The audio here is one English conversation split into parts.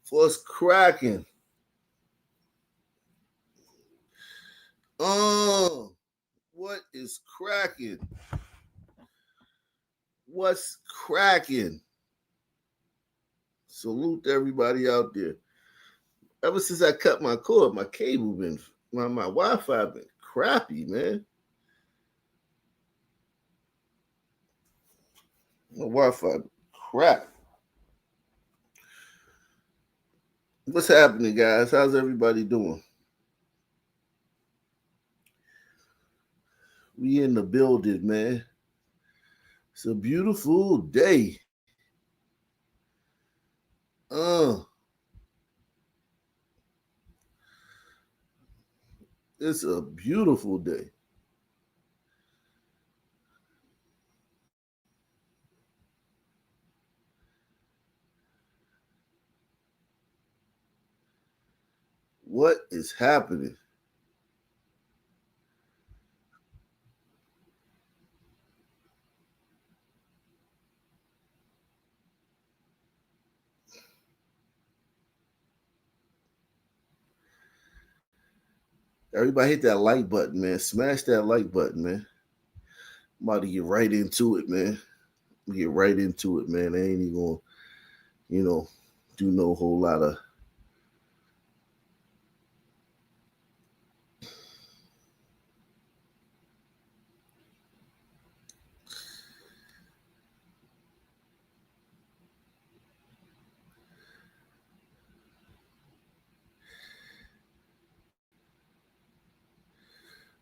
What's cracking? What is cracking? What's cracking? Salute to everybody out there. Ever since I cut my cord, my cable been, my Wi-Fi been crappy, man. My Wi-Fi crap. What's happening, guys? How's everybody doing? We in the building, man. It's a beautiful day. It's a beautiful day. What is happening? Everybody hit that like button, man. Smash that like button, man. I'm about to get right into it, man. Get right into it, man. I ain't even gonna, do no whole lot of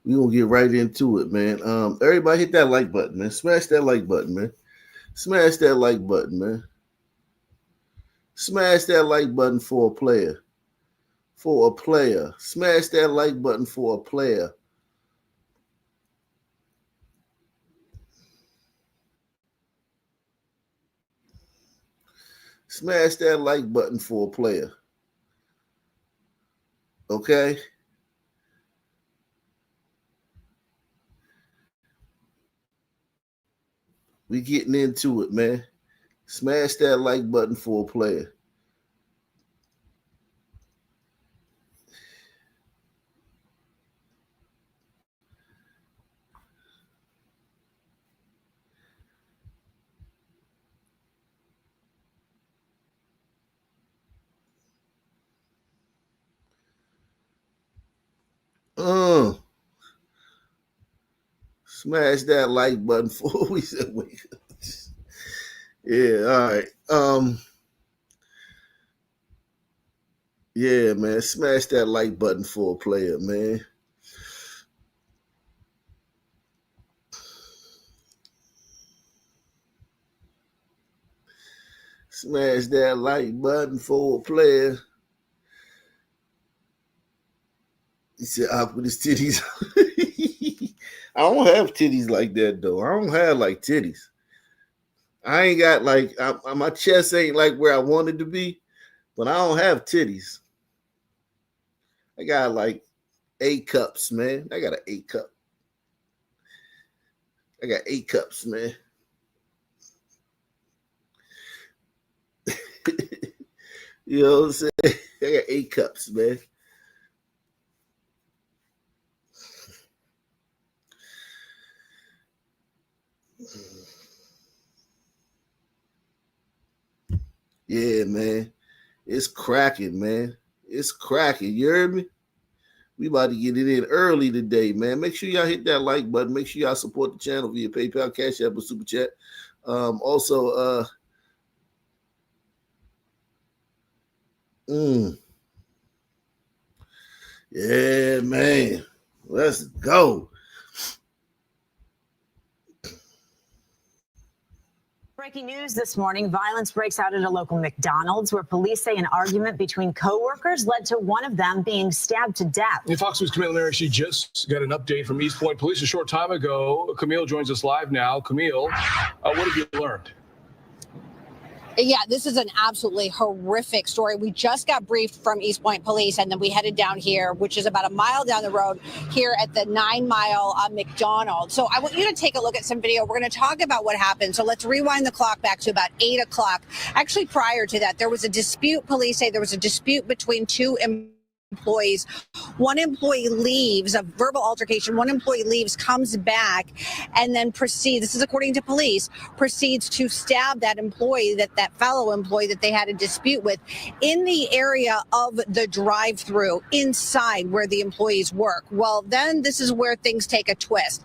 we gonna get right into it, man. Everybody hit that like button, man. Smash that like button, man. Smash that like button, man. Smash that like button for a player. For a player. Smash that like button for a player. Smash that like button for a player. Okay? We getting into it, man. Smash that like button for a player. Smash that like button for we said wait. Yeah, all right. Yeah, man. Smash that like button for a player, man. Smash that like button for a player. He said, "I put his titties." I don't have titties like that though. I don't have like titties. I ain't got like my chest ain't like where I wanted to be, but I don't have titties. I got like A cups, man. I got an A cup. I got A cups, man. You know what I'm saying? I got A cups, man. Yeah, man. It's cracking, man. It's cracking. You heard me? We about to get it in early today, man. Make sure y'all hit that like button. Make sure y'all support the channel via PayPal, Cash App, or Super Chat. Also, yeah, man. Let's go. Breaking news this morning, violence breaks out at a local McDonald's where police say an argument between co-workers led to one of them being stabbed to death. Fox News' Camille Larry, she just got an update from East Point Police a short time ago. Camille joins us live now. Camille, what have you learned? Yeah, this is an absolutely horrific story. We just got briefed from East Point Police, and then we headed down here, which is about a mile down the road, here at the 9 Mile McDonald's. So I want you to take a look at some video. We're going to talk about what happened. So let's rewind the clock back to about 8 o'clock. Actually, prior to that, there was a dispute. Police say there was a dispute between two employees. One employee leaves, a verbal altercation. One employee leaves, comes back, and then proceeds, this is according to police, proceeds to stab that employee, that fellow employee that they had a dispute with, in the area of the drive-through inside where the employees work. Well, then this is where things take a twist.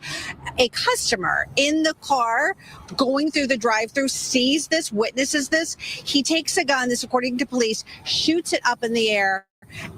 A customer in the car going through the drive-through sees this, witnesses this. He takes a gun, this according to police, shoots it up in the air,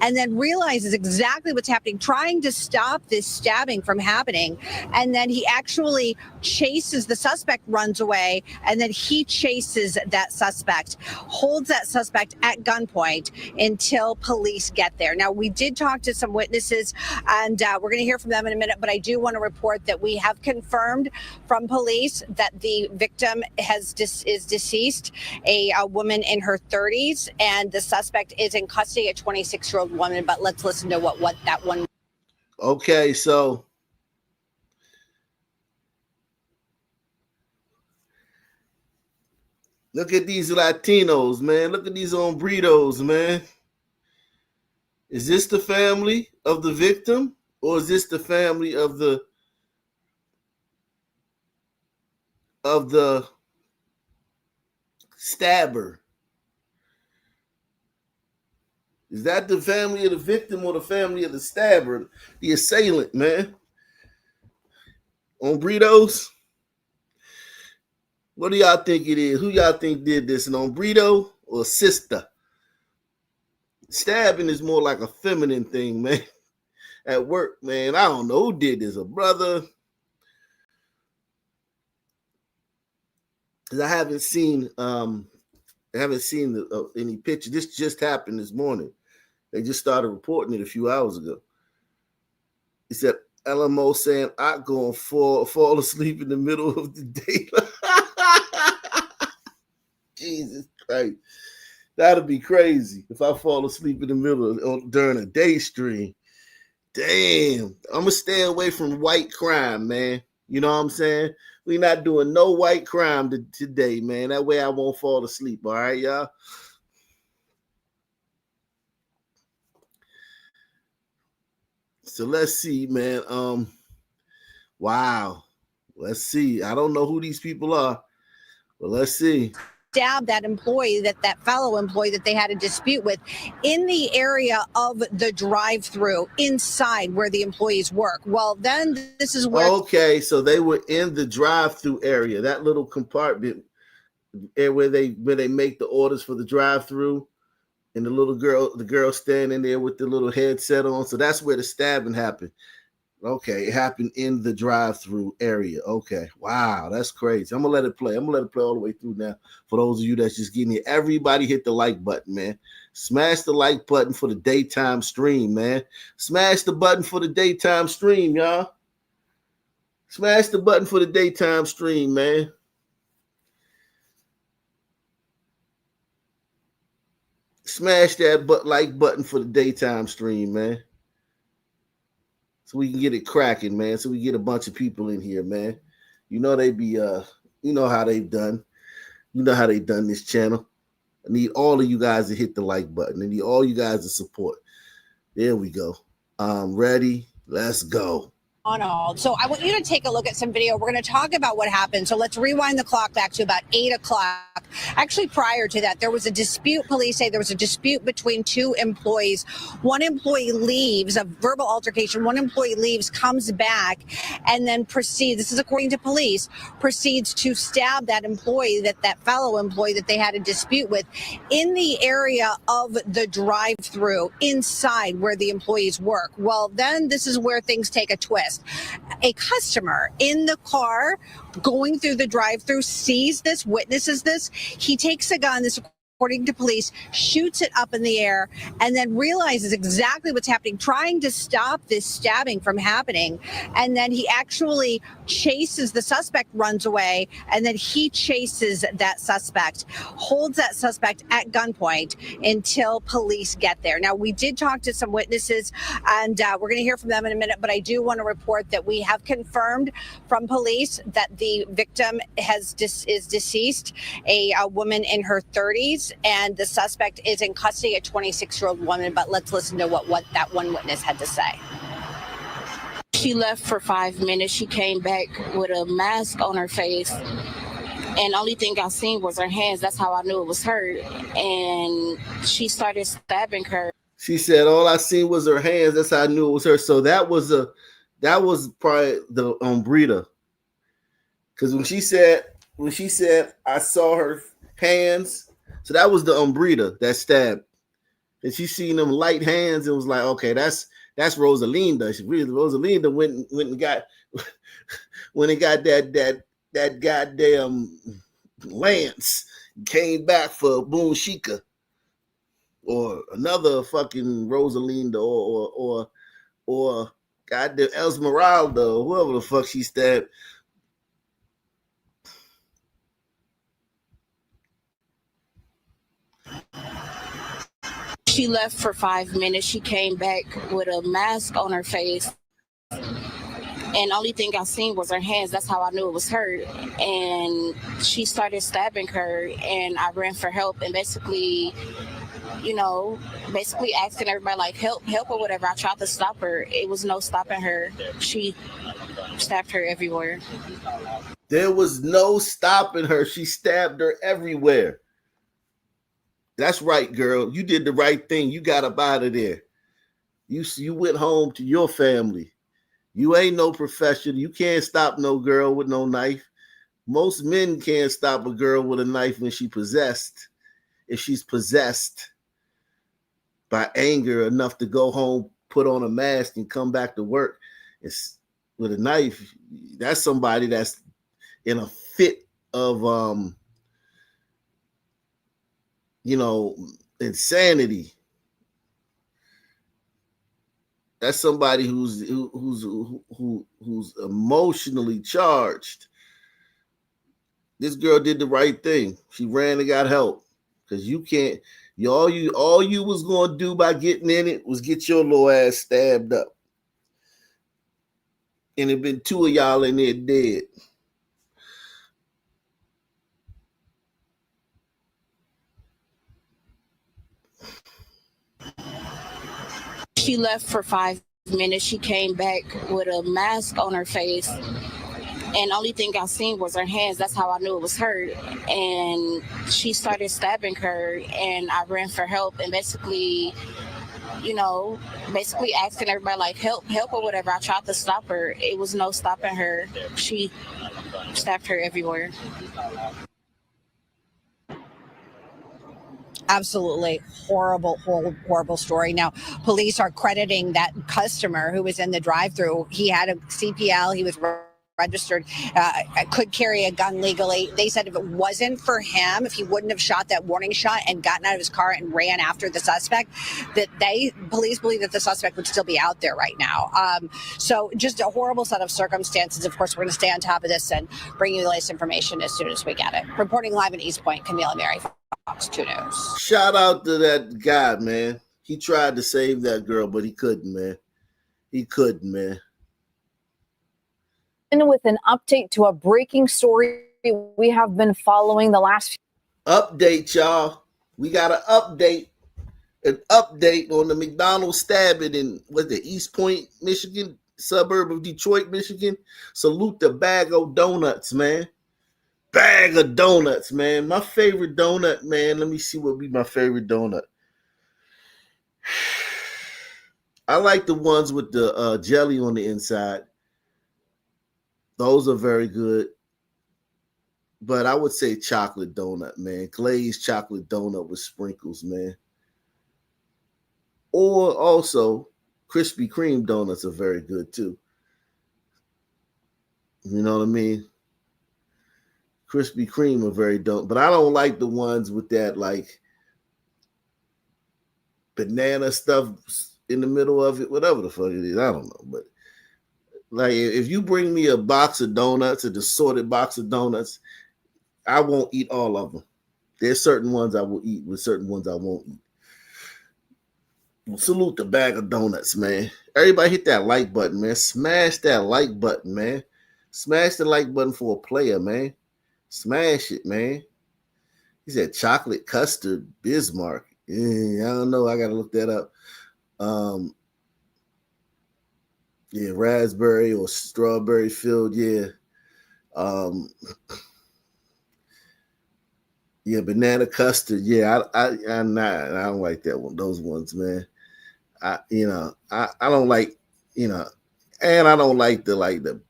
and then realizes exactly what's happening, trying to stop this stabbing from happening. And then he actually chases the suspect, runs away, and then he chases that suspect, holds that suspect at gunpoint until police get there. Now, we did talk to some witnesses, and we're going to hear from them in a minute, but I do want to report that we have confirmed from police that the victim is deceased, a woman in her 30s, and the suspect is in custody, a 26-year-old woman. But let's listen to what that one. Okay, so look at these Latinos, man. Look at these hombritos, man. Is this the family of the victim, or is this the family of the stabber? Is that the family of the victim or the family of the stabber, the assailant, man? Hombritos? What do y'all think it is? Who y'all think did this, an hombrito or a sister? Stabbing is more like a feminine thing, man. At work, man, I don't know who did this, a brother. Because I haven't seen any picture. This just happened this morning. They just started reporting it a few hours ago. He said, LMO saying, I'm going to fall asleep in the middle of the day. Jesus Christ. That'll be crazy if I fall asleep in the middle during a day stream. Damn. I'm going to stay away from white crime, man. You know what I'm saying? We're not doing no white crime today, man. That way I won't fall asleep. All right, y'all? So let's see, man. Wow. Let's see. I don't know who these people are, but let's see. Stab that employee, that fellow employee that they had a dispute with, in the area of the drive-through inside where the employees work. Well, then this is where. Okay, so they were in the drive-through area, that little compartment where they make the orders for the drive-through, and the girl standing there with the little headset on. So that's where the stabbing happened. Okay, it happened in the drive-through area. Okay, wow, that's crazy. I'm gonna let it play. I'm gonna let it play all the way through now. For those of you that's just getting here, everybody hit the like button, man. Smash the like button for the daytime stream, man. Smash the button for the daytime stream, y'all. Smash the button for the daytime stream, man. Smash that like button for the daytime stream, man. So we can get it cracking, man. So we get a bunch of people in here, man. You know they be you know how they've done. You know how they done this channel. I need all of you guys to hit the like button. I need all you guys to support. There we go. Ready? Let's go. So I want you to take a look at some video. We're going to talk about what happened. So let's rewind the clock back to about 8 o'clock. Actually, prior to that, there was a dispute. Police say there was a dispute between two employees. One employee leaves, a verbal altercation. One employee leaves, comes back, and then proceeds, this is according to police, proceeds to stab that employee, that fellow employee that they had a dispute with, in the area of the drive-through inside where the employees work. Well, then this is where things take a twist. A customer in the car going through the drive-through sees this, witnesses this. He takes a gun, this according to police, shoots it up in the air and then realizes exactly what's happening, trying to stop this stabbing from happening. And then he actually chases the suspect, runs away, and then he chases that suspect, holds that suspect at gunpoint until police get there. Now, we did talk to some witnesses, and we're going to hear from them in a minute, but I do want to report that we have confirmed from police that the victim is deceased, a woman in her 30s, and the suspect is in custody, a 26-year-old woman. But let's listen to what that one witness had to say. She left for 5 minutes. She came back with a mask on her face, and only thing I seen was her hands. That's how I knew it was her. And she started stabbing her. She said, "All I seen was her hands. That's how I knew it was her." So that was probably the umbrita. Because when she said I saw her hands, so that was the umbrita that stabbed. And she seen them light hands and was like, okay, that's Rosalinda. Rosalinda went and got that goddamn lance, came back for Boone Shika or another fucking Rosalinda or goddamn Esmeralda or whoever the fuck she stabbed. She left for 5 minutes. She came back with a mask on her face, and only thing I seen was her hands. That's how I knew it was her. And she started stabbing her, and I ran for help, and basically asking everybody like help or whatever. I tried to stop her. It was no stopping her. She stabbed her everywhere. There was no stopping her. She stabbed her everywhere. That's right, girl. You did the right thing. You got up out of there. You went home to your family. You ain't no professional. You can't stop no girl with no knife. Most men can't stop a girl with a knife when she's possessed. If she's possessed by anger enough to go home, put on a mask, and come back to work with a knife, that's somebody that's in a fit of insanity. That's somebody who's emotionally charged. This girl did the right thing. She ran and got help. Because you can't, all you was gonna do by getting in it was get your little ass stabbed up. And it been two of y'all in there dead. She left for 5 minutes. She came back with a mask on her face, and only thing I seen was her hands. That's how I knew it was her. And she started stabbing her, and I ran for help, and basically asking everybody like help or whatever. I tried to stop her. It was no stopping her. She stabbed her everywhere. Absolutely horrible story. Now, police are crediting that customer who was in the drive-through. He had a CPL. He was registered, could carry a gun legally. They said if it wasn't for him, if he wouldn't have shot that warning shot and gotten out of his car and ran after the suspect, that police believe that the suspect would still be out there right now. So just a horrible set of circumstances. Of course, we're going to stay on top of this and bring you the latest information as soon as we get it. Reporting live in East Point, Camila Mary, Fox 2 News. Shout out to that guy, man. He tried to save that girl, but he couldn't, man. He couldn't, man. With an update to a breaking story we have been following the last few. Update, y'all. We got an update on the McDonald's stabbing in East Point, Michigan, suburb of Detroit, Michigan. Salute the bag of donuts, man. Bag of donuts, man. My favorite donut, man. Let me see what be my favorite donut. I like the ones with the jelly on the inside. Those are very good. But I would say chocolate donut, man. Glazed chocolate donut with sprinkles, man. Or also, Krispy Kreme donuts are very good too. You know what I mean? Krispy Kreme are very dope. But I don't like the ones with that, like, banana stuff in the middle of it, whatever the fuck it is. I don't know. But like if you bring me a box of donuts, an assorted box of donuts, I won't eat all of them. There's certain ones I will eat, with certain ones I won't eat. Salute the bag of donuts, man. Everybody hit that like button, man. Smash that like button, man. Smash the like button for a player, man. Smash it, man. He said chocolate custard Bismarck. Yeah, I don't know. I gotta look that up. Yeah, raspberry or strawberry filled. Yeah. Yeah, banana custard. Yeah, I'm not. I don't like that one. Those ones, man. I don't like, and I don't like the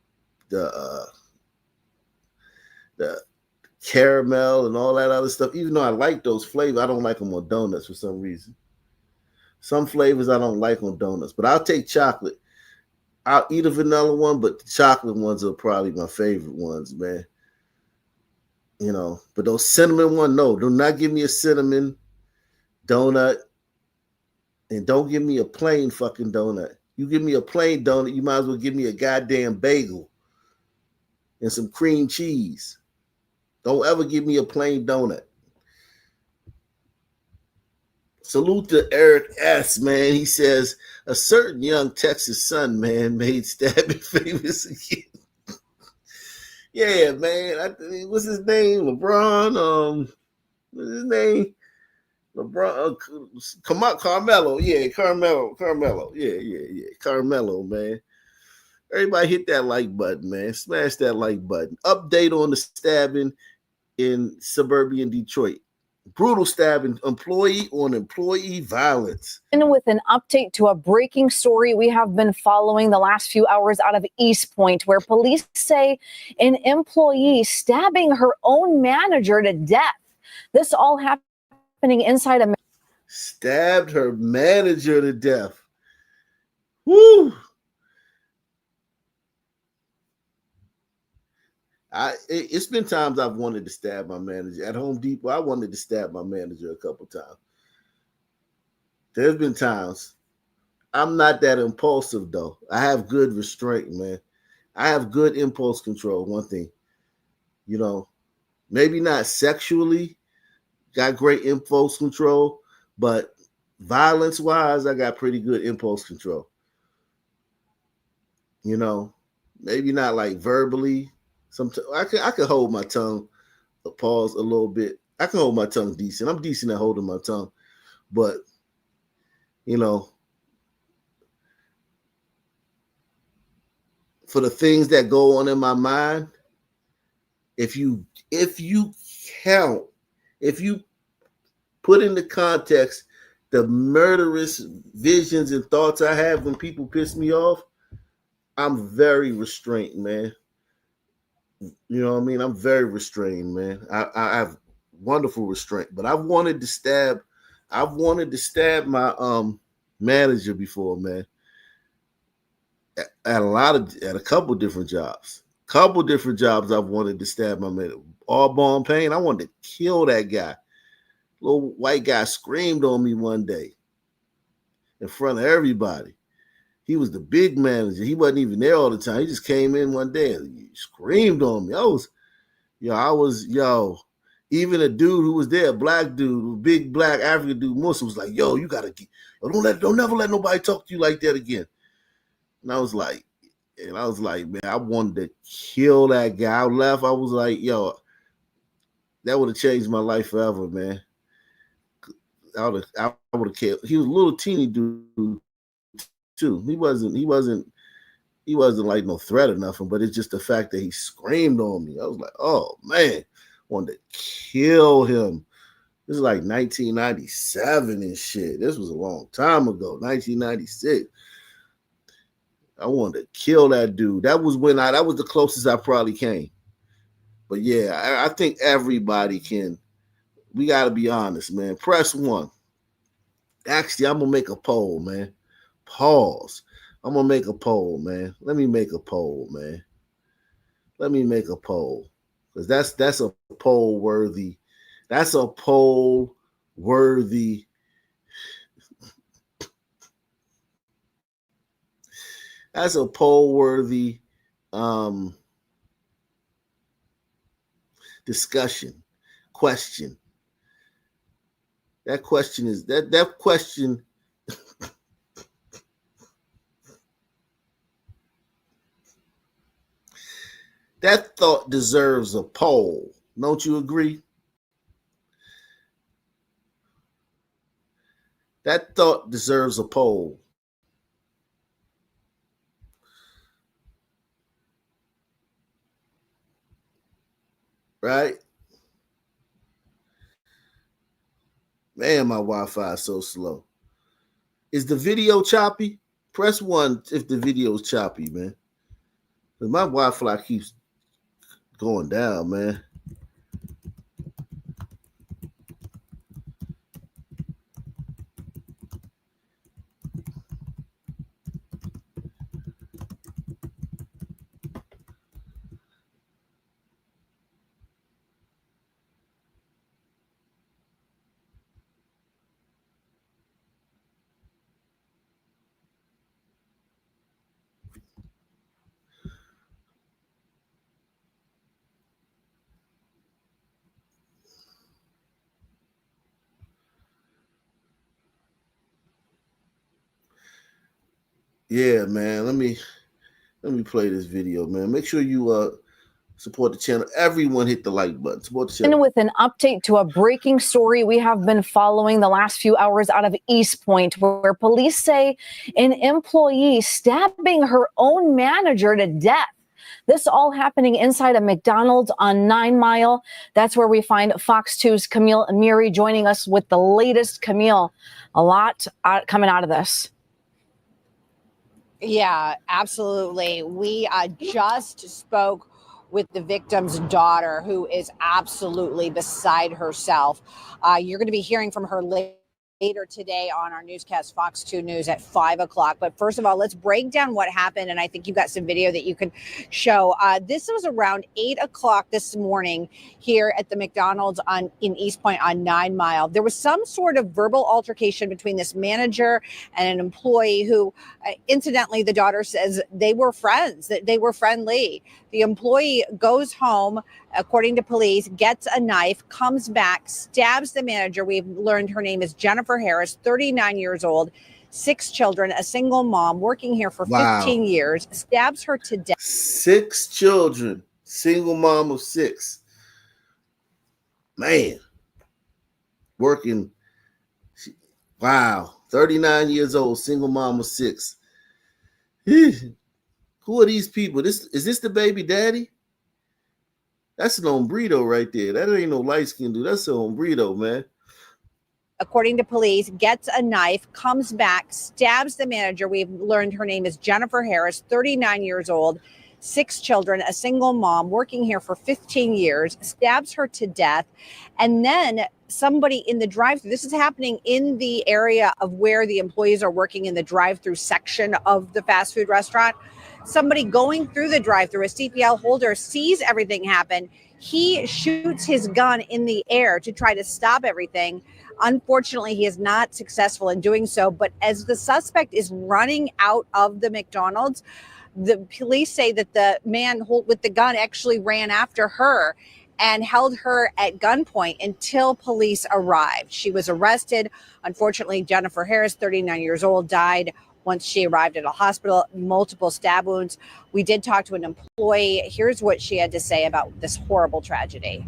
the caramel and all that other stuff. Even though I like those flavors, I don't like them on donuts for some reason. Some flavors I don't like on donuts, but I'll take chocolate. I'll eat a vanilla one, but the chocolate ones are probably my favorite ones, man. But those cinnamon ones, no, do not give me a cinnamon donut, and don't give me a plain fucking donut. You give me a plain donut, you might as well give me a goddamn bagel and some cream cheese. Don't ever give me a plain donut. Salute to Eric S., man. He says, a certain young Texas son, man, made stabbing famous again. Yeah, man. What's his name? LeBron. What's his name? LeBron. Carmelo. Yeah, Carmelo. Yeah. Carmelo, man. Everybody hit that like button, man. Smash that like button. Update on the stabbing in suburban Detroit. Brutal stabbing, employee on employee violence. And with an update to a breaking story we have been following the last few hours out of East Point, where police say an employee stabbing her own manager to death. This all happening inside a... Stabbed her manager to death. Woo! It's been times I've wanted to stab my manager. At Home Depot, I wanted to stab my manager a couple times. There's been times. I'm not that impulsive, though. I have good restraint, man. I have good impulse control, one thing. Maybe not sexually, got great impulse control, but violence-wise, I got pretty good impulse control. Maybe not like verbally. Sometimes I can hold my tongue, pause a little bit. I can hold my tongue decent. I'm decent at holding my tongue, but for the things that go on in my mind, if you put into context the murderous visions and thoughts I have when people piss me off, I'm very restrained, man. You know what I mean? I'm very restrained, man. I have wonderful restraint, but I've wanted to stab my manager before, man. At a couple different jobs. I've wanted to stab my manager. All born pain. I wanted to kill that guy. Little white guy screamed on me one day in front of everybody. He was the big manager. He wasn't even there all the time. He just came in one day and he screamed on me. Even a dude who was there, a black dude, big black African dude, Muslim, was like, yo, you gotta don't never let nobody talk to you like that again. And I was like, man, I wanted to kill that guy. I left. I was like, yo, that would have changed my life forever, man. I would have killed. He was a little teeny dude too. He wasn't like no threat or nothing, but it's just the fact that he screamed on me. I was like, oh man, wanted to kill him. This is like 1997 and shit. This was a long time ago, 1996. I wanted to kill that dude. That was the closest I probably came. But yeah, I think everybody can. We got to be honest, man. Press 1. Actually, I'm going to make a poll, man. Pause. I'm going to make a poll, man. Let me make a poll, man. Because that's a poll worthy. That's a poll worthy That's a poll worthy discussion question. That question is that question. That thought deserves a poll. Don't you agree? That thought deserves a poll. Right? Man, my Wi-Fi is so slow. Is the video choppy? Press 1 if the video is choppy, man. My Wi-Fi keeps going down, man. Yeah, man. Let me play this video, man. Make sure you support the channel. Everyone hit the like button. Support the channel. And with an update to a breaking story we have been following the last few hours out of East Point, where police say an employee stabbing her own manager to death. This all happening inside a McDonald's on 9 Mile. That's where we find Fox 2's Camille Amiri joining us with the latest. Camille, a lot coming out of this. Yeah, absolutely. We just spoke with the victim's daughter, who is absolutely beside herself. You're going to be hearing from her later today on our newscast, Fox 2 News at 5 o'clock. But first of all, let's break down what happened. And I think you've got some video that you can show. This was around 8 o'clock this morning here at the McDonald's in East Point on 9 Mile. There was some sort of verbal altercation between this manager and an employee who, incidentally, the daughter says they were friends, that they were friendly. The employee goes home, according to police, gets a knife, comes back, stabs the manager. We've learned her name is Jennifer Harris, 39 years old, 6 children, a single mom, working here for 15 years, stabs her to death. 6 children, single mom of 6. Man, working. Wow, 39 years old, single mom of 6. Who are these people? Is this the baby daddy? That's an hombrito right there. That ain't no light skin dude. That's an hombrito, man. According to police, gets a knife, comes back, stabs the manager. We've learned her name is Jennifer Harris, 39 years old, 6 children, a single mom, working here for 15 years, stabs her to death. And then somebody in the drive-thru, this is happening in the area of where the employees are working in the drive-thru section of the fast food restaurant. Somebody going through the drive-thru, a CPL holder, sees everything happen. He shoots his gun in the air to try to stop everything. Unfortunately, he is not successful in doing so. But as the suspect is running out of the McDonald's, the police say that the man with the gun actually ran after her and held her at gunpoint until police arrived. She was arrested. Unfortunately, Jennifer Harris, 39 years old, died once she arrived at a hospital, multiple stab wounds. We did talk to an employee. Here's what she had to say about this horrible tragedy.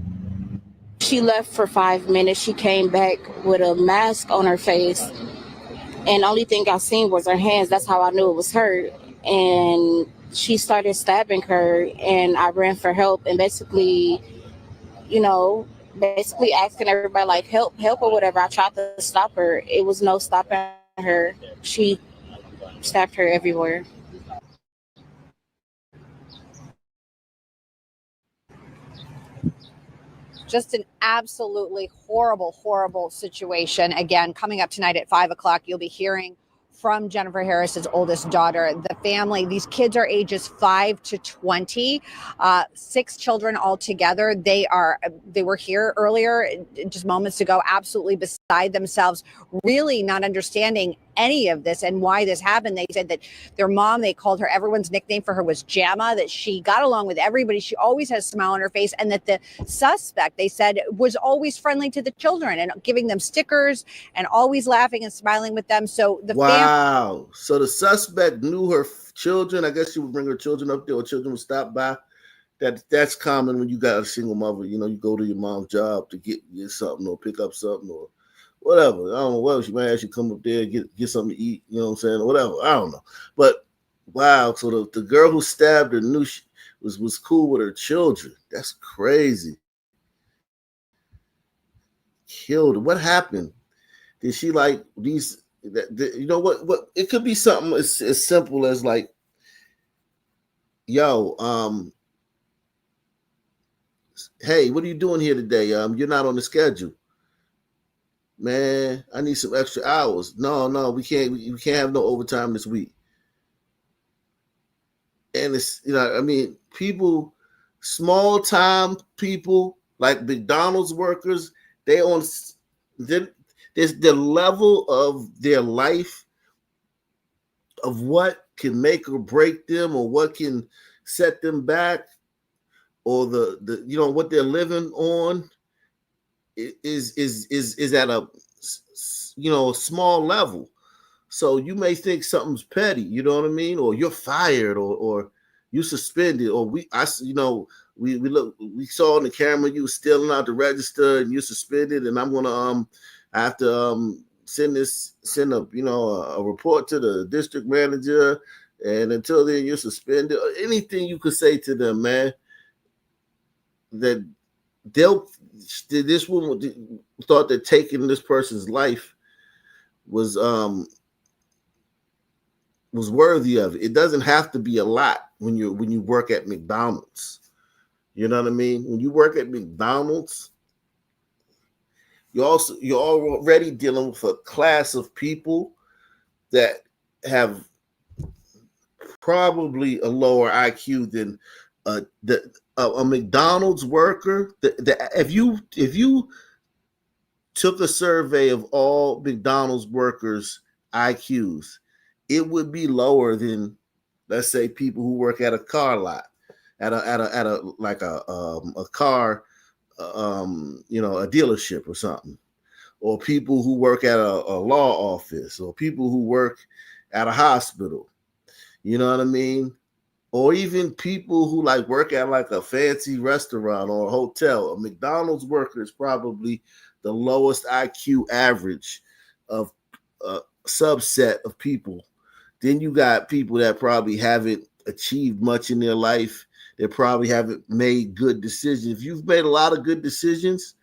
She left for 5 minutes. She came back with a mask on her face. And the only thing I seen was her hands. That's how I knew it was her. And she started stabbing her, and I ran for help and basically asking everybody, like, help or whatever. I tried to stop her. It was no stopping her. She stabbed her everywhere. Just an absolutely horrible, horrible situation. Again, coming up tonight at 5 o'clock, you'll be hearing from Jennifer Harris's oldest daughter. The family, these kids are ages 5 to 20, 6 children altogether. They were here earlier, just moments ago, absolutely beside themselves, really not understanding any of this and why this happened. They said that their mom, they called her, everyone's nickname for her was Jamma, that she got along with everybody. She always has a smile on her face. And that the suspect, they said, was always friendly to the children and giving them stickers and always laughing and smiling with them. So the wow. So the suspect knew her children. I guess she would bring her children up there, or children would stop by. That's common when you got a single mother. You know, you go to your mom's job to get something or pick up something or whatever. I don't know what she might actually come up there and get something to eat. You know what I'm saying? Or whatever. I don't know. But wow. So the girl who stabbed her knew she was cool with her children. That's crazy. Killed her. What happened? Did she like these? You know what? What it could be something as simple as like, yo, hey, what are you doing here today? You're not on the schedule. Man, I need some extra hours. No, we can't have no overtime this week. And it's, I mean, people, small time people like McDonald's workers, they on there's the level of their life of what can make or break them, or what can set them back, or the what they're living on is at a small level. So you may think something's petty, you know what I mean, or you're fired, or you suspended, or we saw on the camera you stealing out the register and you're suspended, and I'm gonna I have to send a report to the district manager, and until then you're suspended. Or anything you could say to them, man, that this woman thought that taking this person's life was worthy of it. It doesn't have to be a lot when you work at McDonald's. You know what I mean? When you work at McDonald's, you're already dealing with a class of people that have probably a lower IQ than a McDonald's worker. If you took a survey of all McDonald's workers' IQs, it would be lower than, let's say, people who work at a car lot, at a car, a dealership or something, or people who work at a law office, or people who work at a hospital. You know what I mean? Or even people who like work at like a fancy restaurant or a hotel. A McDonald's worker is probably the lowest IQ average of a subset of people. Then you got people that probably haven't achieved much in their life. They probably haven't made good decisions. If you've made a lot of good decisions,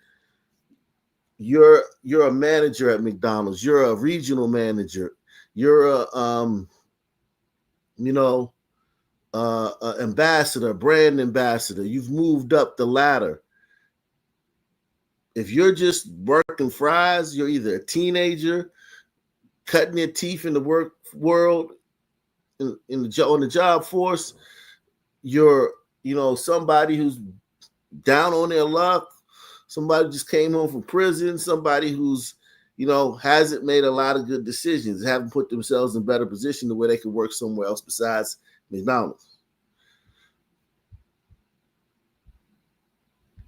you're a manager at McDonald's. You're a regional manager. You're a ambassador, brand ambassador. You've moved up the ladder. If you're just working fries, you're either a teenager cutting your teeth in the work world, on the job force. You're somebody who's down on their luck. Somebody who just came home from prison. Somebody who's hasn't made a lot of good decisions, haven't put themselves in a better position to where they can work somewhere else besides McDonald's.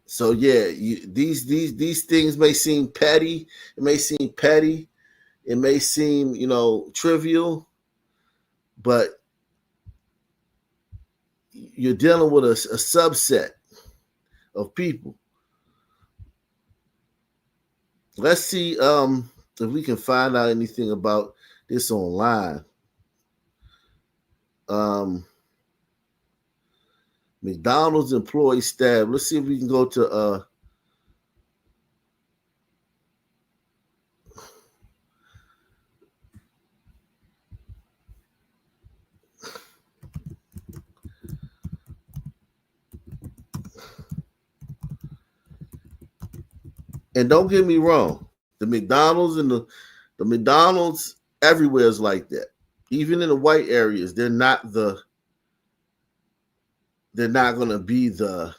So yeah, these things may seem petty. It may seem petty. It may seem trivial, but you're dealing with a subset of people. Let's see if we can find out anything about this online. McDonald's employee stab. Let's see if we can go to and don't get me wrong, the McDonald's and the McDonald's everywhere is like that. Even in the white areas, they're not going to be the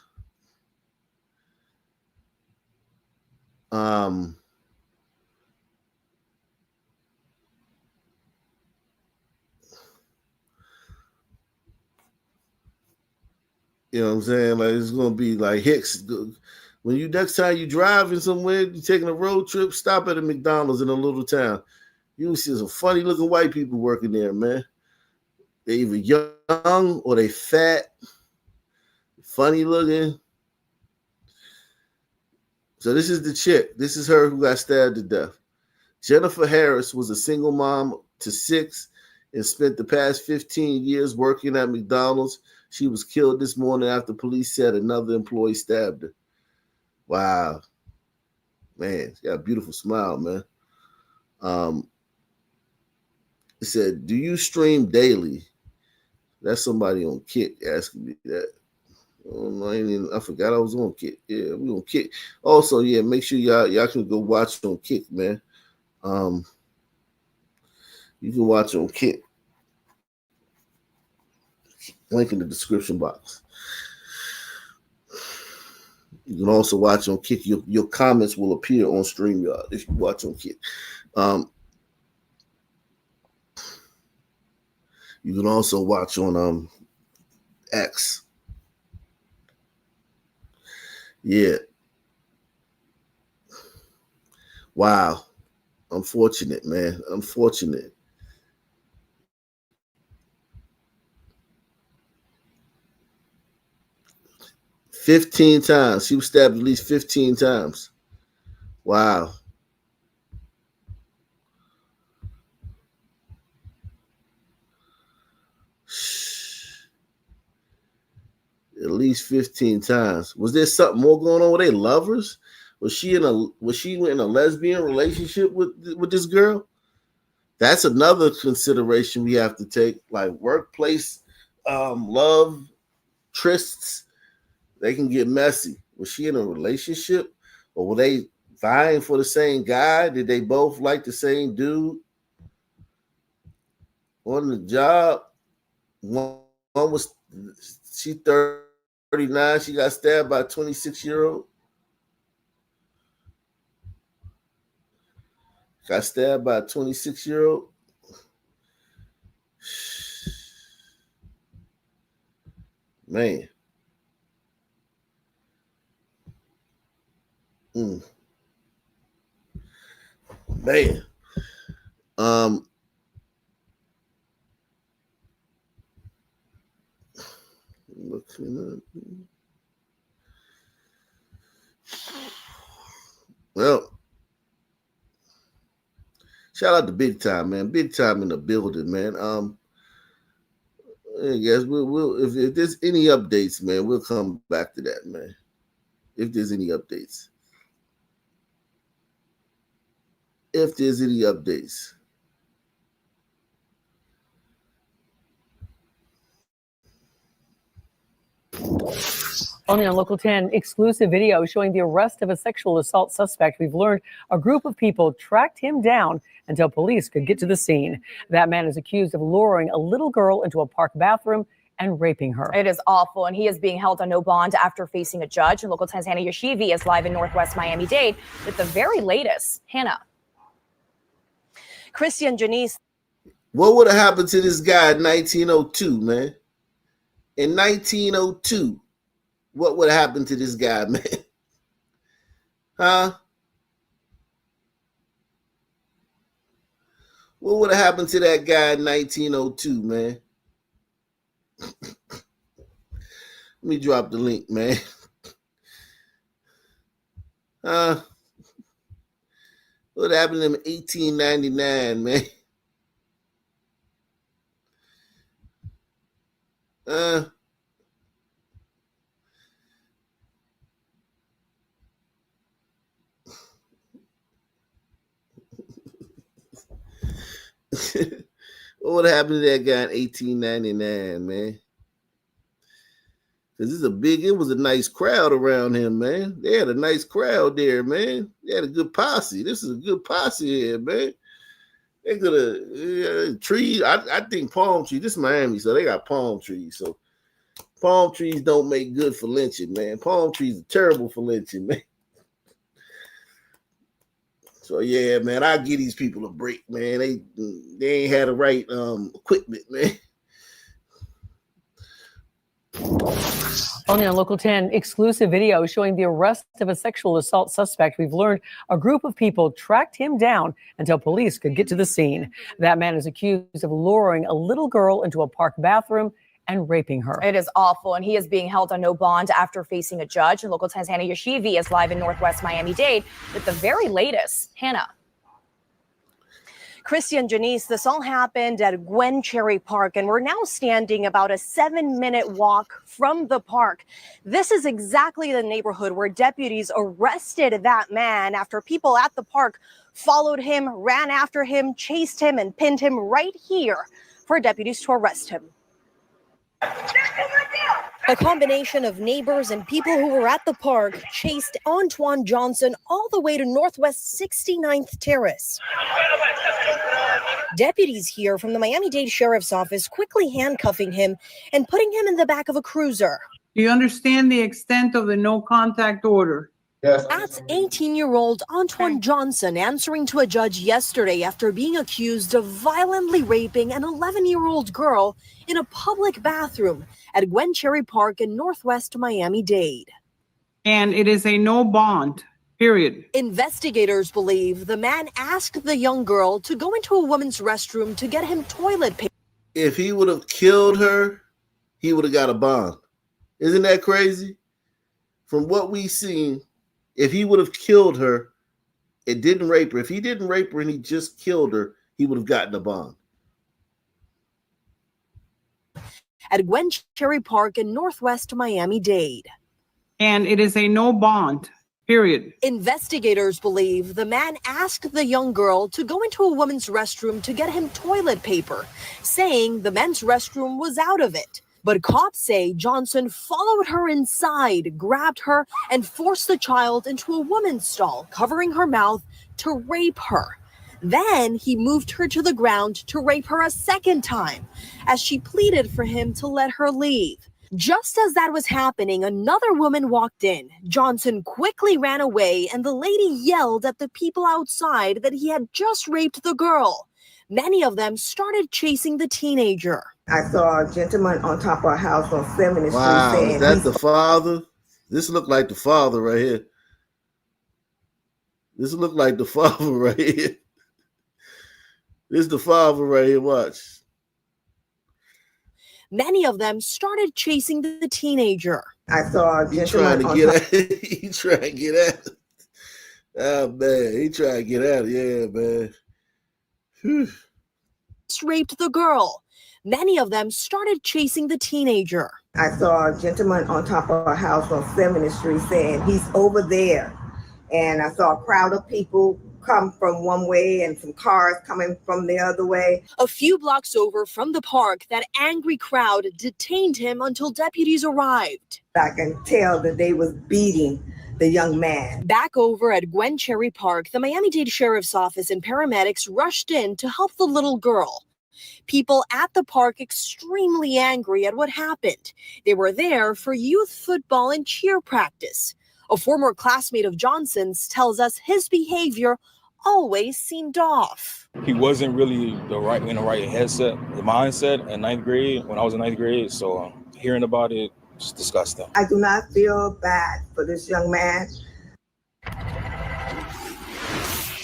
You know what I'm saying? Like it's gonna be like Hicks. When you next time you driving somewhere, you taking a road trip, stop at a McDonald's in a little town. You see some funny looking white people working there, man. They either young or they fat, funny looking. So this is the chick. This is her who got stabbed to death. Jennifer Harris was a single mom to 6 and spent the past 15 years working at McDonald's. She was killed this morning after police said another employee stabbed her. Wow. Man, she got a beautiful smile, man. It said, do you stream daily? That's somebody on Kick asking me that. I forgot I was on Kick. Yeah, we on Kick. Also, yeah, make sure y'all can go watch on Kick, man. You can watch on Kick. Link in the description box. You can also watch on Kick. Your comments will appear on StreamYard if you watch on Kick. You can also watch on X. Yeah. Wow. Unfortunate, man. Unfortunate. "15 times. She was stabbed at least 15 times. Wow. At least 15 times. Was there something more going on? Were they lovers? Was she in a lesbian relationship with this girl? That's another consideration we have to take. Like workplace love trysts, they can get messy. Was she in a relationship, or were they vying for the same guy? Did they both like the same dude on the job? One was she 39. She got stabbed by a 26-year-old. Got stabbed by a 26-year-old. Man. Man. Well, shout out to Big Time, man. Big Time in the building, man. I guess we'll if there's any updates, man, we'll come back to that, man. If there's any updates. If there's any updates. Only on Local 10, exclusive video showing the arrest of a sexual assault suspect. We've learned a group of people tracked him down until police could get to the scene. That man is accused of luring a little girl into a park bathroom and raping her. It is awful, and he is being held on no bond after facing a judge. And Local 10's Hannah Yashivi is live in Northwest Miami-Dade with the very latest. Hannah. Christian Janice. What would have happened to this guy in 1902, man? In 1902, what would have happened to this guy, man? Huh? What would have happened to that guy in 1902, man? Let me drop the link, man. What happened to him in 1899, man? What would happen to that guy in 1899, man? Because it was a nice crowd around him, man. They had a nice crowd there, man. They had a good posse. This is a good posse here, man. They could have trees. I think palm trees. This is Miami, so they got palm trees. So palm trees don't make good for lynching, man. Palm trees are terrible for lynching, man. So yeah, man, I give these people a break, man. They ain't had the right equipment, man. Only on Local 10, exclusive video showing the arrest of a sexual assault suspect. We've learned a group of people tracked him down until police could get to the scene. That man is accused of luring a little girl into a park bathroom and raping her. It is awful, and he is being held on no bond after facing a judge. And Local 10's Hannah Yashivi is live in Northwest Miami-Dade with the very latest. Hannah. Christian, Janice, this all happened at Gwen Cherry Park, and we're now standing about a 7-minute walk from the park. This is exactly the neighborhood where deputies arrested that man after people at the park followed him, ran after him, chased him, and pinned him right here for deputies to arrest him. A combination of neighbors and people who were at the park chased Antoine Johnson all the way to Northwest 69th Terrace. Deputies here from the Miami-Dade Sheriff's Office quickly handcuffing him and putting him in the back of a cruiser. Do you understand the extent of the no contact order? Yes. That's 18-year-old Antoine Johnson answering to a judge yesterday after being accused of violently raping an 11-year-old girl in a public bathroom at Gwen Cherry Park in Northwest Miami-Dade. And it is a no bond, period. Investigators believe the man asked the young girl to go into a woman's restroom to get him toilet paper. If he would have killed her, he would have got a bond. Isn't that crazy? From what we've seen, if he would have killed her and didn't rape her, if he didn't rape her and he just killed her, he would have gotten a bond. At Gwen Cherry Park in Northwest Miami-Dade. And it is a no bond, period. Investigators believe the man asked the young girl to go into a woman's restroom to get him toilet paper, saying the men's restroom was out of it. But cops say Johnson followed her inside, grabbed her, and forced the child into a woman's stall, covering her mouth to rape her. Then he moved her to the ground to rape her a second time, as she pleaded for him to let her leave. Just as that was happening, another woman walked in. Johnson quickly ran away, and the lady yelled at the people outside that he had just raped the girl. Many of them started chasing the teenager. I saw a gentleman on top of a house on 70th Street. Wow, is that the father? This looked like the father right here. This looked like the father right here. This is the father right here, watch. Many of them started chasing the teenager. I saw a gentleman on top. He trying to get at it. Oh, man, he trying to get at it. Yeah, man. Whew. Raped the girl. Many of them started chasing the teenager. I saw a gentleman on top of a house on 70th Street saying he's over there. And I saw a crowd of people come from one way and some cars coming from the other way. A few blocks over from the park, that angry crowd detained him until deputies arrived. I can tell that they was beating the young man. Back over at Gwen Cherry Park, the Miami-Dade Sheriff's Office and paramedics rushed in to help the little girl. People at the park extremely angry at what happened. They were there for youth football and cheer practice. A former classmate of Johnson's tells us his behavior always seemed off. He wasn't really in the right the mindset in ninth grade when I was in ninth grade. So hearing about it, it's disgusting. I do not feel bad for this young man.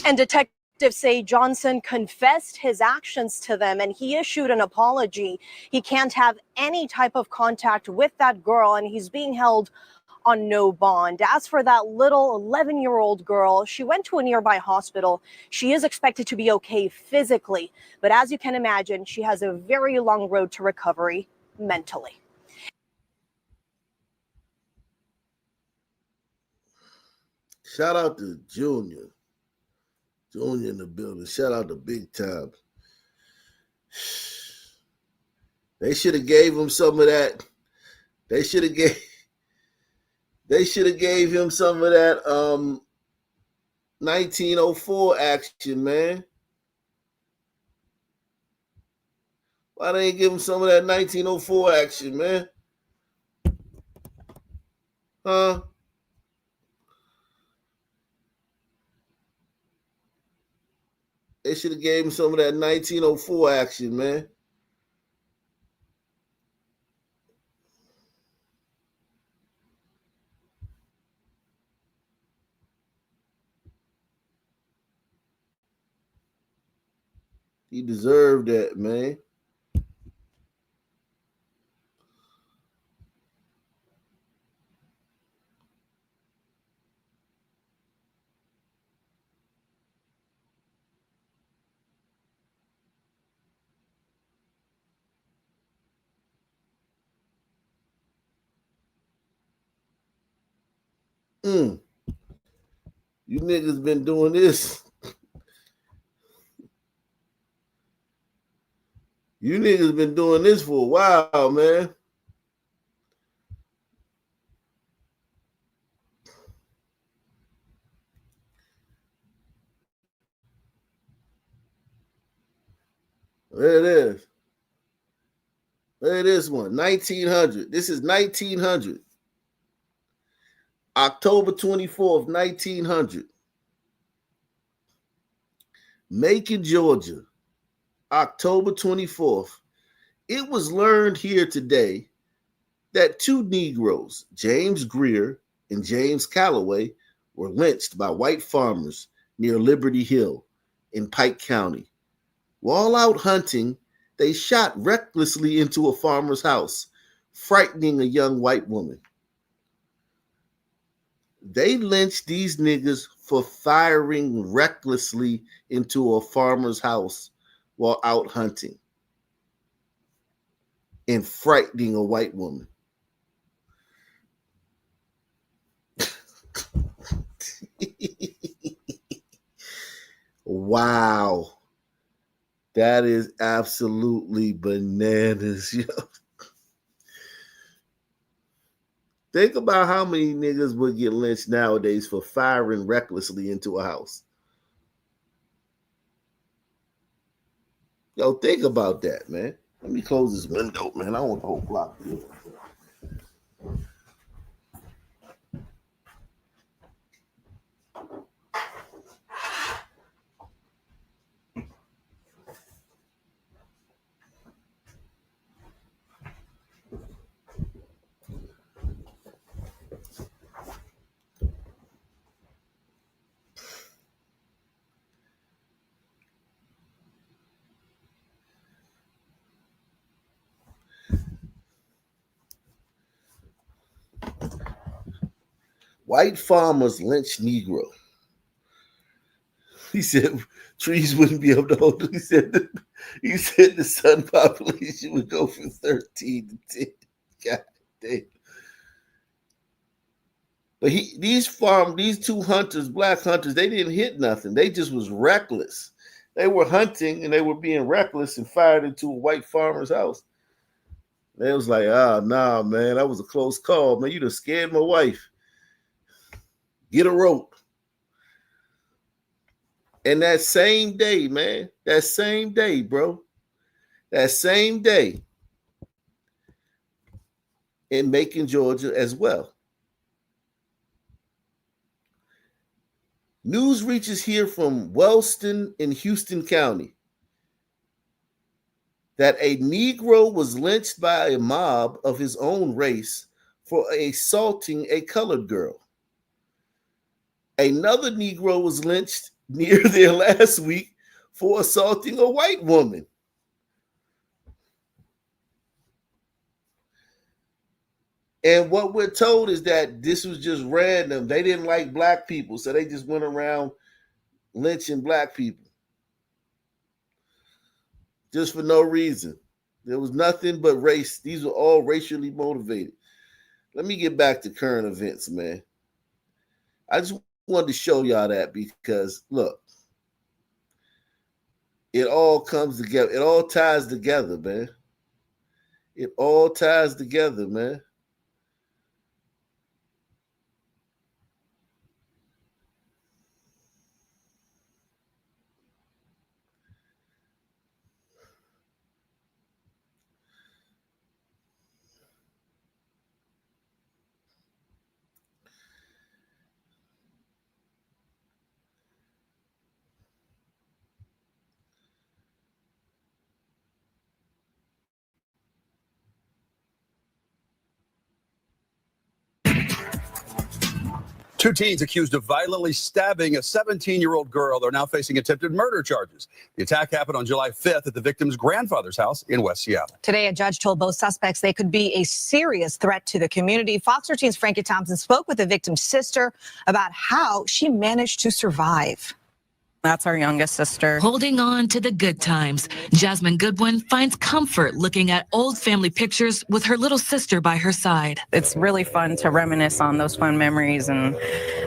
And detectives say Johnson confessed his actions to them and he issued an apology. He can't have any type of contact with that girl and he's being held on no bond. As for that little 11-year-old girl, she went to a nearby hospital. She is expected to be okay physically, but as you can imagine, she has a very long road to recovery mentally. Shout out to Junior. Junior in the building. Shout out to Big Time. They should have gave him some of that. They should have gave him some of that 1904 action, man. Why they ain't give him some of that 1904 action, man? Huh? They should have gave him some of that 1904 action, man. He deserved that, man. Mm. You niggas been doing this. You niggas been doing this for a while, man. There it is. Look at this one, 1900. This is 1900. October 24th, 1900. Macon, Georgia. October 24th. It was learned here today that two Negroes, James Greer and James Calloway, were lynched by white farmers near Liberty Hill in Pike County. While out hunting, they shot recklessly into a farmer's house, frightening a young white woman. They lynched these niggas for firing recklessly into a farmer's house while out hunting and frightening a white woman. Wow. That is absolutely bananas, yo. Think about how many niggas would get lynched nowadays for firing recklessly into a house. Yo, think about that, man. Let me close this window, man. I don't want the whole block to be. White farmers lynch Negro. He said trees wouldn't be able to hold it. He said the sun population would go from 13 to 10. God damn. But these two hunters, black hunters, they didn't hit nothing. They just was reckless. They were hunting and they were being reckless and fired into a white farmer's house. They was like, nah, man, that was a close call, man. You done scared my wife. Get a rope. And that same day, man, that same day, bro, that same day in Macon, Georgia as well. News reaches here from Wellston in Houston County that a Negro was lynched by a mob of his own race for assaulting a colored girl. Another Negro was lynched near there last week for assaulting a white woman. And what we're told is that this was just random. They didn't like black people, so they just went around lynching black people just for no reason. There was nothing but race. These were all racially motivated. Let me get back to current events, man. I just wanted to show y'all that because, look, it all comes together. It all ties together, man. It all ties together, man. Two teens accused of violently stabbing a 17-year-old girl are now facing attempted murder charges. The attack happened on July 5th at the victim's grandfather's house in West Seattle. Today, a judge told both suspects they could be a serious threat to the community. Fox 13's Frankie Thompson spoke with the victim's sister about how she managed to survive. That's our youngest sister. Holding on to the good times, Jasmine Goodwin finds comfort looking at old family pictures with her little sister by her side. It's really fun to reminisce on those fun memories. And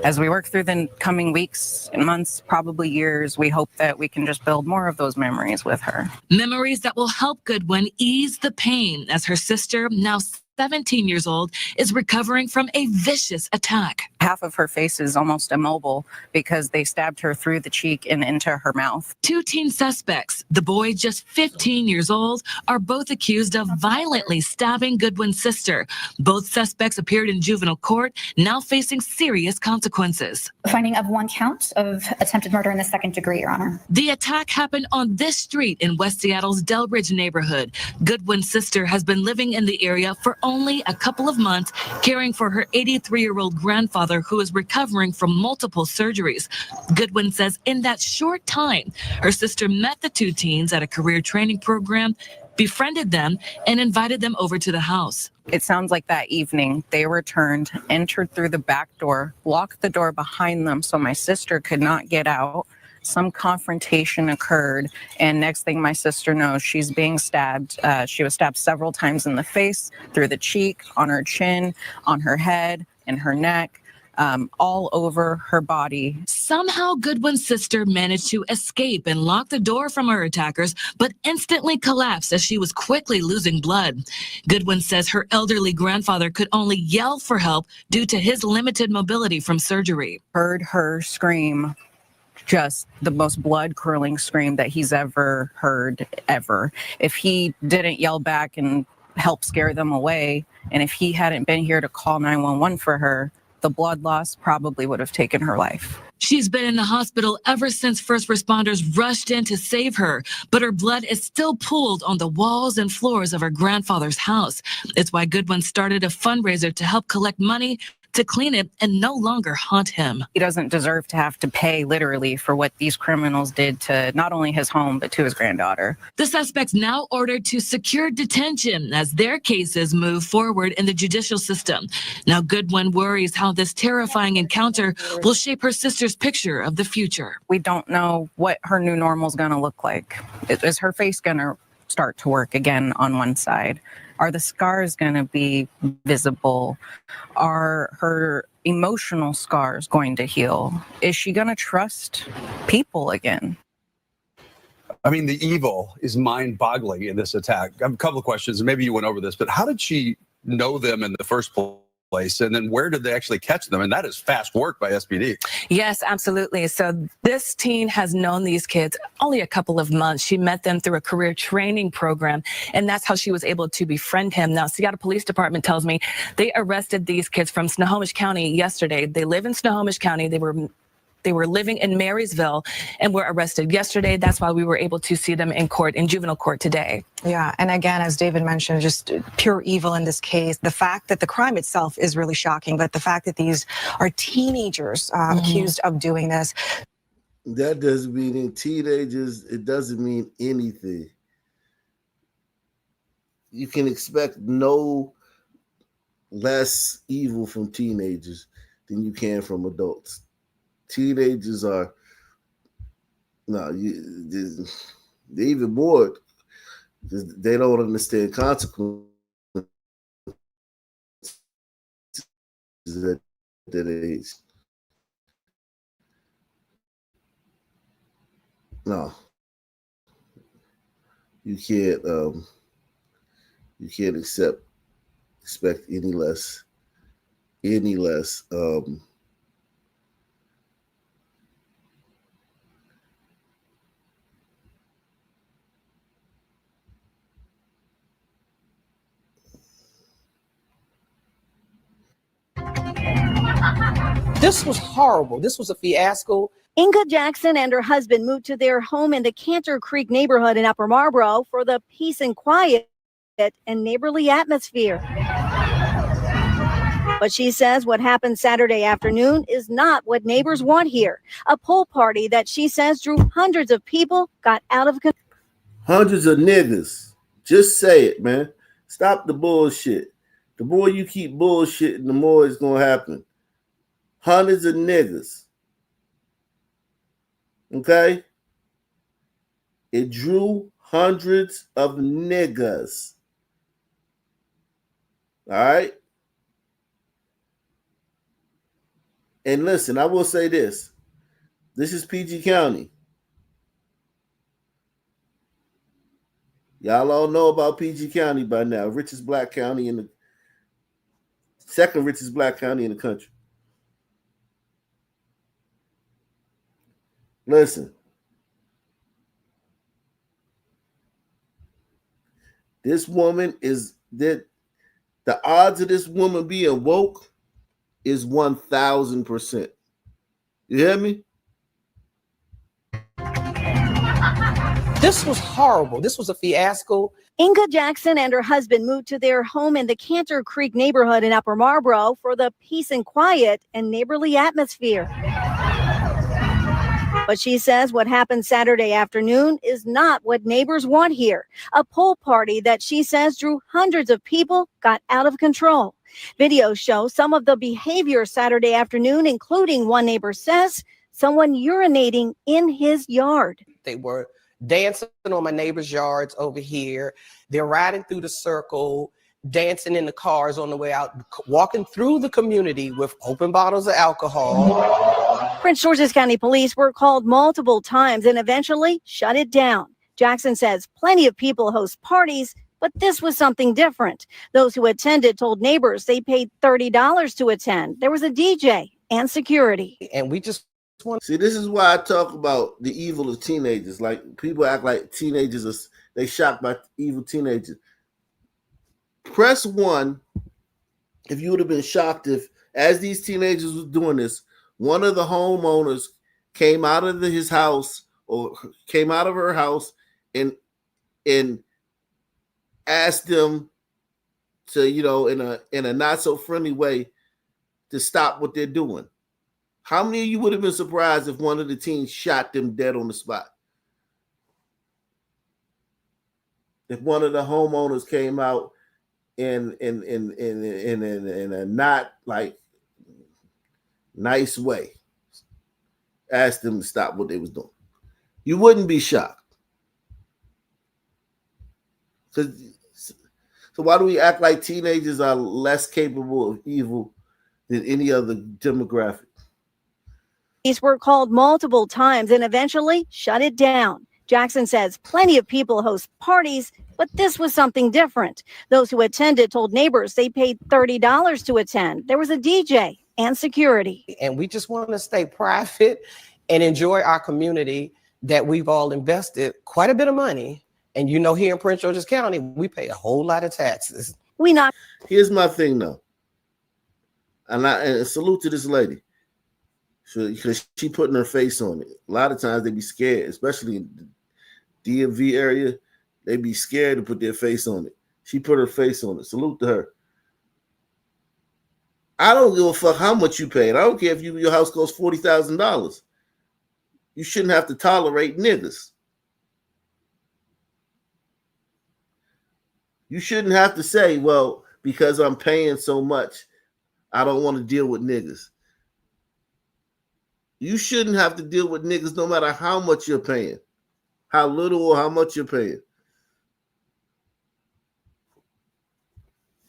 as we work through the coming weeks and months, probably years, we hope that we can just build more of those memories with her. Memories that will help Goodwin ease the pain as her sister, now 17 years old, is recovering from a vicious attack. Half of her face is almost immobile because they stabbed her through the cheek and into her mouth. Two teen suspects, the boy just 15 years old, are both accused of violently stabbing Goodwin's sister. Both suspects appeared in juvenile court, now facing serious consequences. Finding of one count of attempted murder in the second degree, Your Honor. The attack happened on this street in West Seattle's Delridge neighborhood. Goodwin's sister has been living in the area for only a couple of months, caring for her 83-year-old grandfather who is recovering from multiple surgeries. Goodwin says in that short time, her sister met the two teens at a career training program, befriended them, and invited them over to the house. It sounds like that evening they returned, entered through the back door, locked the door behind them so my sister could not get out. Some confrontation occurred, and next thing my sister knows, she's being stabbed. She was stabbed several times in the face, through the cheek, on her chin, on her head, in her neck. All over her body. Somehow Goodwin's sister managed to escape and lock the door from her attackers, but instantly collapsed as she was quickly losing blood. Goodwin says her elderly grandfather could only yell for help due to his limited mobility from surgery. Heard her scream, just the most blood-curdling scream that he's ever heard, ever. If he didn't yell back and help scare them away, and if he hadn't been here to call 911 for her, the blood loss probably would have taken her life. She's been in the hospital ever since first responders rushed in to save her, but her blood is still pooled on the walls and floors of her grandfather's house. It's why Goodwin started a fundraiser to help collect money to clean it and no longer haunt him. He doesn't deserve to have to pay literally for what these criminals did to not only his home, but to his granddaughter. The suspects now ordered to secure detention as their cases move forward in the judicial system. Now Goodwin worries how this terrifying encounter will shape her sister's picture of the future. We don't know what her new normal is going to look like. Is her face going to start to work again on one side? Are the scars going to be visible? Are her emotional scars going to heal? Is she going to trust people again? I mean, the evil is mind-boggling in this attack. I have a couple of questions, and maybe you went over this, but how did she know them in the first place? And then where did they actually catch them? And that is fast work by SPD. Yes, absolutely. So this teen has known these kids only a couple of months. She met them through a career training program, and that's how she was able to befriend him. Now, Seattle Police Department tells me they arrested these kids from Snohomish County yesterday. They live in Snohomish County. They were living in Marysville and were arrested yesterday. That's why we were able to see them in court, in juvenile court today. Yeah, and again, as David mentioned, just pure evil in this case. The fact that the crime itself is really shocking, but the fact that these are teenagers accused of doing this. That doesn't mean in teenagers, it doesn't mean anything. You can expect no less evil from teenagers than you can from adults. Teenagers are they're even more because they don't understand consequences at that age. No, you can't expect any less. This was horrible. This was a fiasco. Inga Jackson and her husband moved to their home in the Cantor Creek neighborhood in Upper Marlboro for the peace and quiet and neighborly atmosphere. But she says what happened Saturday afternoon is not what neighbors want here. A pool party that she says drew hundreds of people got out of control. Hundreds of niggas. Just say it, man. Stop the bullshit. The more you keep bullshitting, the more it's going to happen. Hundreds of niggas. Okay? It drew hundreds of niggas. All right? And listen, I will say this. This is PG County. Y'all all know about PG County by now. Richest black county in the second richest black county in the country. Listen. This woman is that the odds of this woman being woke is 1,000%. You hear me? This was horrible. This was a fiasco. Inga Jackson and her husband moved to their home in the Cantor Creek neighborhood in Upper Marlboro for the peace and quiet and neighborly atmosphere. But she says what happened Saturday afternoon is not what neighbors want here. A pool party that she says drew hundreds of people got out of control. Videos show some of the behavior Saturday afternoon, including one neighbor says someone urinating in his yard. They were dancing on my neighbor's yards over here. They're riding through the circle, dancing in the cars on the way out, walking through the community with open bottles of alcohol. Prince George's County Police were called multiple times and eventually shut it down. Jackson says plenty of people host parties, but this was something different. Those who attended told neighbors they paid $30 to attend. There was a DJ and security. And we just see, this is why I talk about the evil of teenagers. Like, people act like teenagers are they shocked by evil teenagers. Press 1 if you would have been shocked if, as these teenagers were doing this, one of the homeowners came out of his house or came out of her house and asked them to, you know, in a not so friendly way to stop what they're doing. How many of you would have been surprised if one of the teens shot them dead on the spot? If one of the homeowners came out in a not like nice way, asked them to stop what they was doing, you wouldn't be shocked. So why do we act like teenagers are less capable of evil than any other demographic? These were called multiple times and eventually shut it down. Jackson says plenty of people host parties, but this was something different. Those who attended told neighbors they paid $30 to attend. There was a DJ and security. And we just want to stay private and enjoy our community that we've all invested quite a bit of money. And you know, here in Prince George's County, we pay a whole lot of taxes. Here's my thing though. And salute to this lady. Because she putting her face on it. A lot of times they be scared, especially in the DMV area. They be scared to put their face on it. She put her face on it. Salute to her. I don't give a fuck how much you paid. I don't care if your house costs $40,000. You shouldn't have to tolerate niggas. You shouldn't have to say, well, because I'm paying so much, I don't want to deal with niggas. You shouldn't have to deal with niggas no matter how much you're paying, how little or how much you're paying.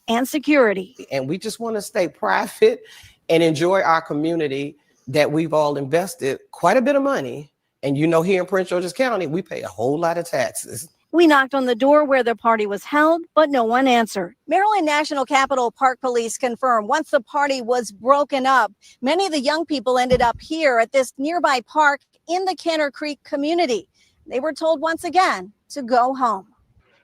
And security. And we just want to stay private and enjoy our community that we've all invested quite a bit of money. And you know, here in Prince George's County, we pay a whole lot of taxes. We knocked on the door where the party was held, but no one answered. Maryland National Capital Park Police confirmed once the party was broken up, many of the young people ended up here at this nearby park in the Cantor Creek community. They were told once again to go home.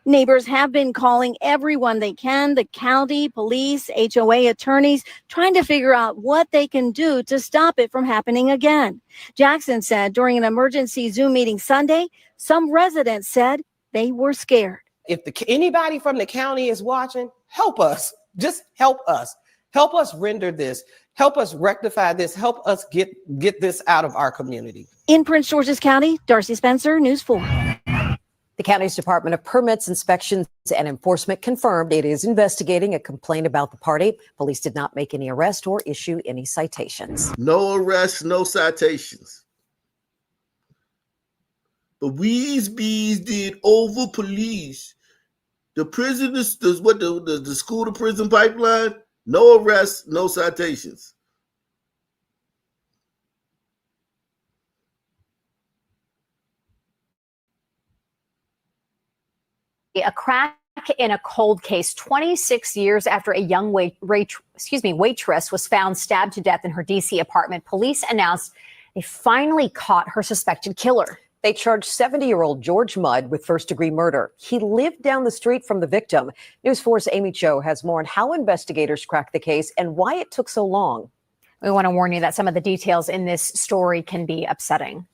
Neighbors have been calling everyone they can, the county, police, HOA attorneys, trying to figure out what they can do to stop it from happening again. Jackson said during an emergency Zoom meeting Sunday, some residents said they were scared. If anybody from the county is watching, help us. Just help us. Help us render this. Help us rectify this. Help us get this out of our community. In Prince George's County, Darcy Spencer, News 4. The county's Department of Permits, Inspections, and Enforcement confirmed it is investigating a complaint about the party. Police did not make any arrest or issue any citations. No arrests, no citations. But Weeze Bees did over police. The prisoners, the school to prison pipeline, no arrests, no citations. A crack in a cold case 26 years after a young waitress was found stabbed to death in her D.C. apartment. Police announced they finally caught her suspected killer. They charged 70-year-old George Mudd with first-degree murder. He lived down the street from the victim. News 4's Amy Cho has more on how investigators cracked the case and why it took so long. We want to warn you that some of the details in this story can be upsetting.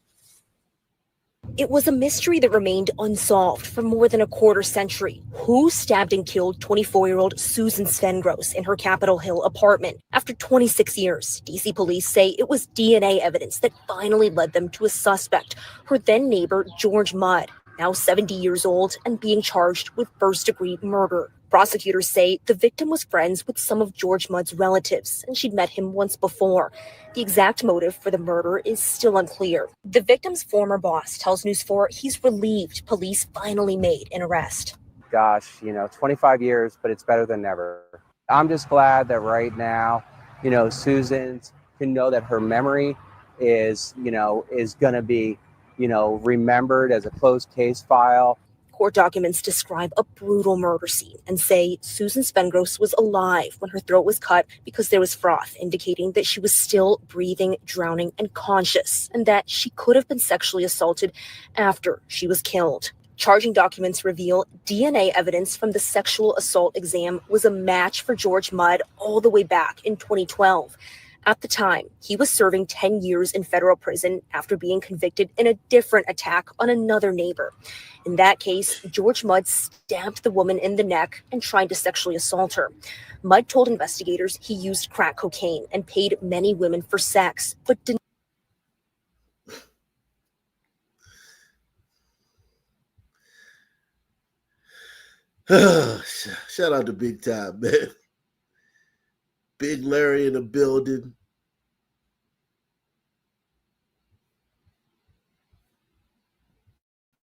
It was a mystery that remained unsolved for more than a quarter century. Who stabbed and killed 24-year-old Susan Svengros in her Capitol Hill apartment? After 26 years, D.C. police say it was DNA evidence that finally led them to a suspect, her then neighbor George Mudd, now 70 years old and being charged with first-degree murder. Prosecutors say the victim was friends with some of George Mudd's relatives, and she'd met him once before. The exact motive for the murder is still unclear. The victim's former boss tells News 4 he's relieved police finally made an arrest. Gosh, 25 years, but it's better than never. I'm just glad that right now, Susan can know that her memory is going to be, remembered as a closed case file. Court documents describe a brutal murder scene and say Susan Svengros was alive when her throat was cut because there was froth, indicating that she was still breathing, drowning, and conscious, and that she could have been sexually assaulted after she was killed. Charging documents reveal DNA evidence from the sexual assault exam was a match for George Mudd all the way back in 2012. At the time, he was serving 10 years in federal prison after being convicted in a different attack on another neighbor. In that case, George Mudd stabbed the woman in the neck and tried to sexually assault her. Mudd told investigators he used crack cocaine and paid many women for sex, but didn't. Shout out to Big Time, man. Big Larry in the building.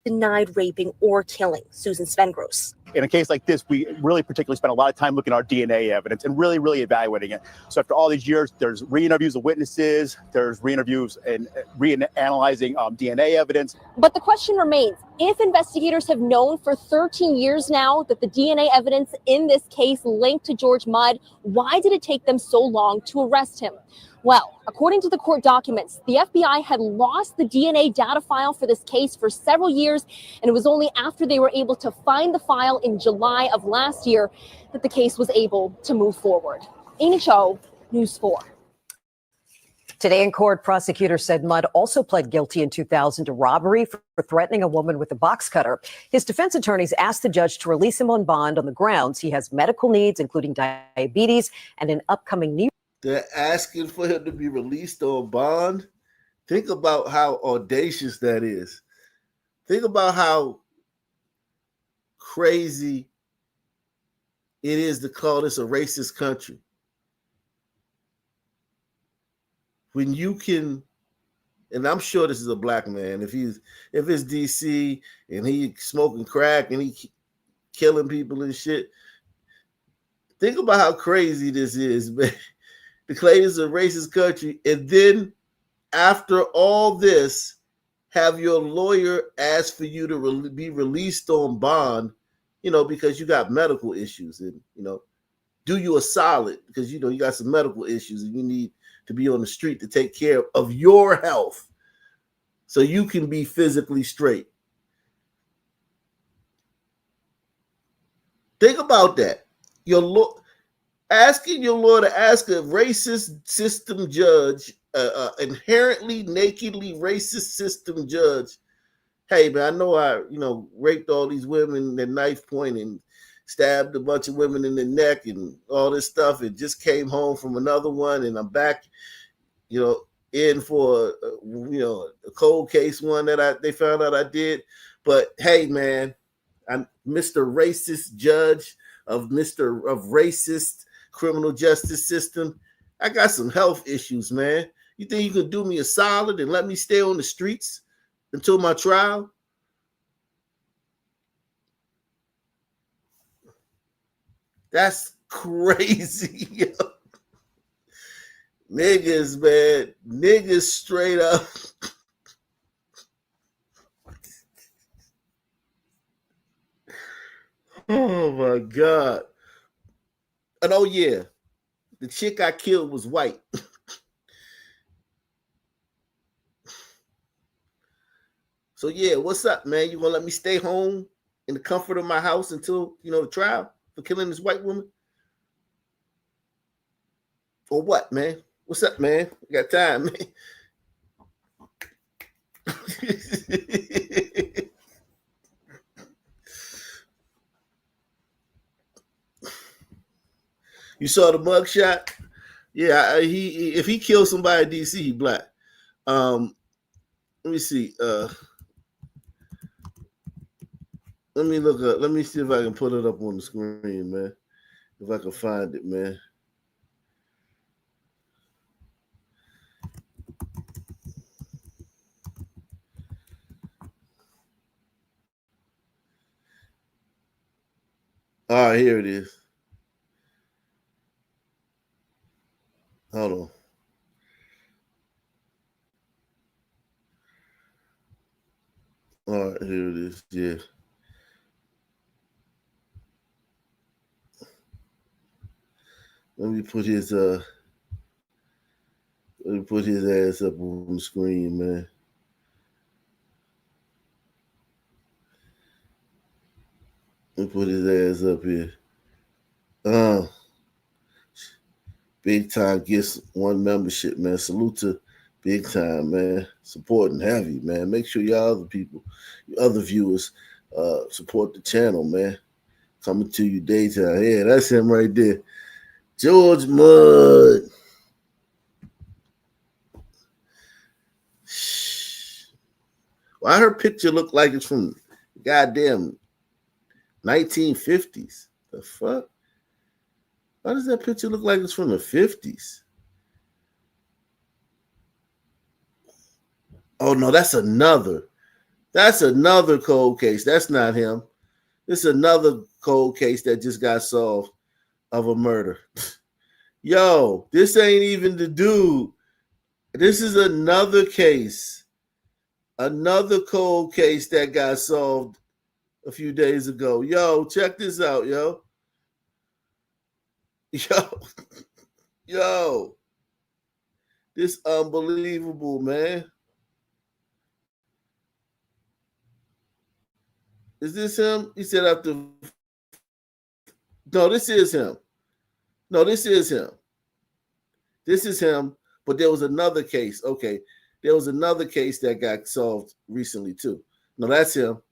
Denied raping or killing Susan Svengros. In a case like this, we really particularly spent a lot of time looking at our DNA evidence and really evaluating it. So after all these years, there's re-interviews of witnesses, there's re-interviews and reanalyzing DNA evidence. But the question remains, if investigators have known for 13 years now that the DNA evidence in this case linked to George Mudd, why did it take them so long to arrest him? Well, according to the court documents, the FBI had lost the DNA data file for this case for several years, and it was only after they were able to find the file in July of last year that the case was able to move forward. Amy Cho, News 4. Today in court, prosecutors said Mudd also pled guilty in 2000 to robbery for threatening a woman with a box cutter. His defense attorneys asked the judge to release him on bond on the grounds he has medical needs, including diabetes and an upcoming knee. They're asking for him to be released on bond. Think about how audacious that is. Think about how crazy it is to call this a racist country. When you can, and I'm sure this is a black man, if it's DC and he smoking crack and he killing people and shit, think about how crazy this is, man. To claim it's a racist country, and then after all this, have your lawyer ask for you to be released on bond, because you got medical issues, and do you a solid because you got some medical issues and you need to be on the street to take care of your health so you can be physically straight. Think about that. Asking your lawyer to ask a racist system judge, inherently, nakedly racist system judge, hey, man, I know I, raped all these women at knife point and stabbed a bunch of women in the neck and all this stuff, and just came home from another one, and I'm back, in for a cold case one that they found out I did. But hey, man, I'm Mr. Racist Judge of racist criminal justice system. I got some health issues, man. You think you could do me a solid and let me stay on the streets until my trial? That's crazy, yo. Niggas, man. Niggas straight up. Oh, my God. And oh, yeah. The chick I killed was white. So, yeah, what's up, man? You gonna let me stay home in the comfort of my house until, the trial for killing this white woman? Or what, man? What's up, man? I got time, man. You saw the mugshot? Yeah, if he kills somebody in DC, he black. Let me see. Let me look up. Let me see if I can put it up on the screen, man. If I can find it, man. All right, here it is. Hold on. All right, here it is. Yeah. Let me put his ass up on the screen, man. Let me put his ass up here. Big Time gets one membership, man. Salute to Big Time, man. Supporting heavy, man. Make sure y'all other viewers, support the channel, man. Coming to you daytime. Yeah, that's him right there. George Mudd. Why her picture look like it's from goddamn 1950s? The fuck? Why does that picture look like it's from the 50s? Oh no, that's another cold case. That's not him. It's another cold case that just got solved of a murder. Yo, this ain't even the dude. This is another case. Another cold case that got solved a few days ago. Yo, check this out, yo. Yo. This unbelievable, man. Is this him? He said after. No, this is him. No, this is him. This is him. But there was another case. Okay. There was another case that got solved recently, too. No, that's him.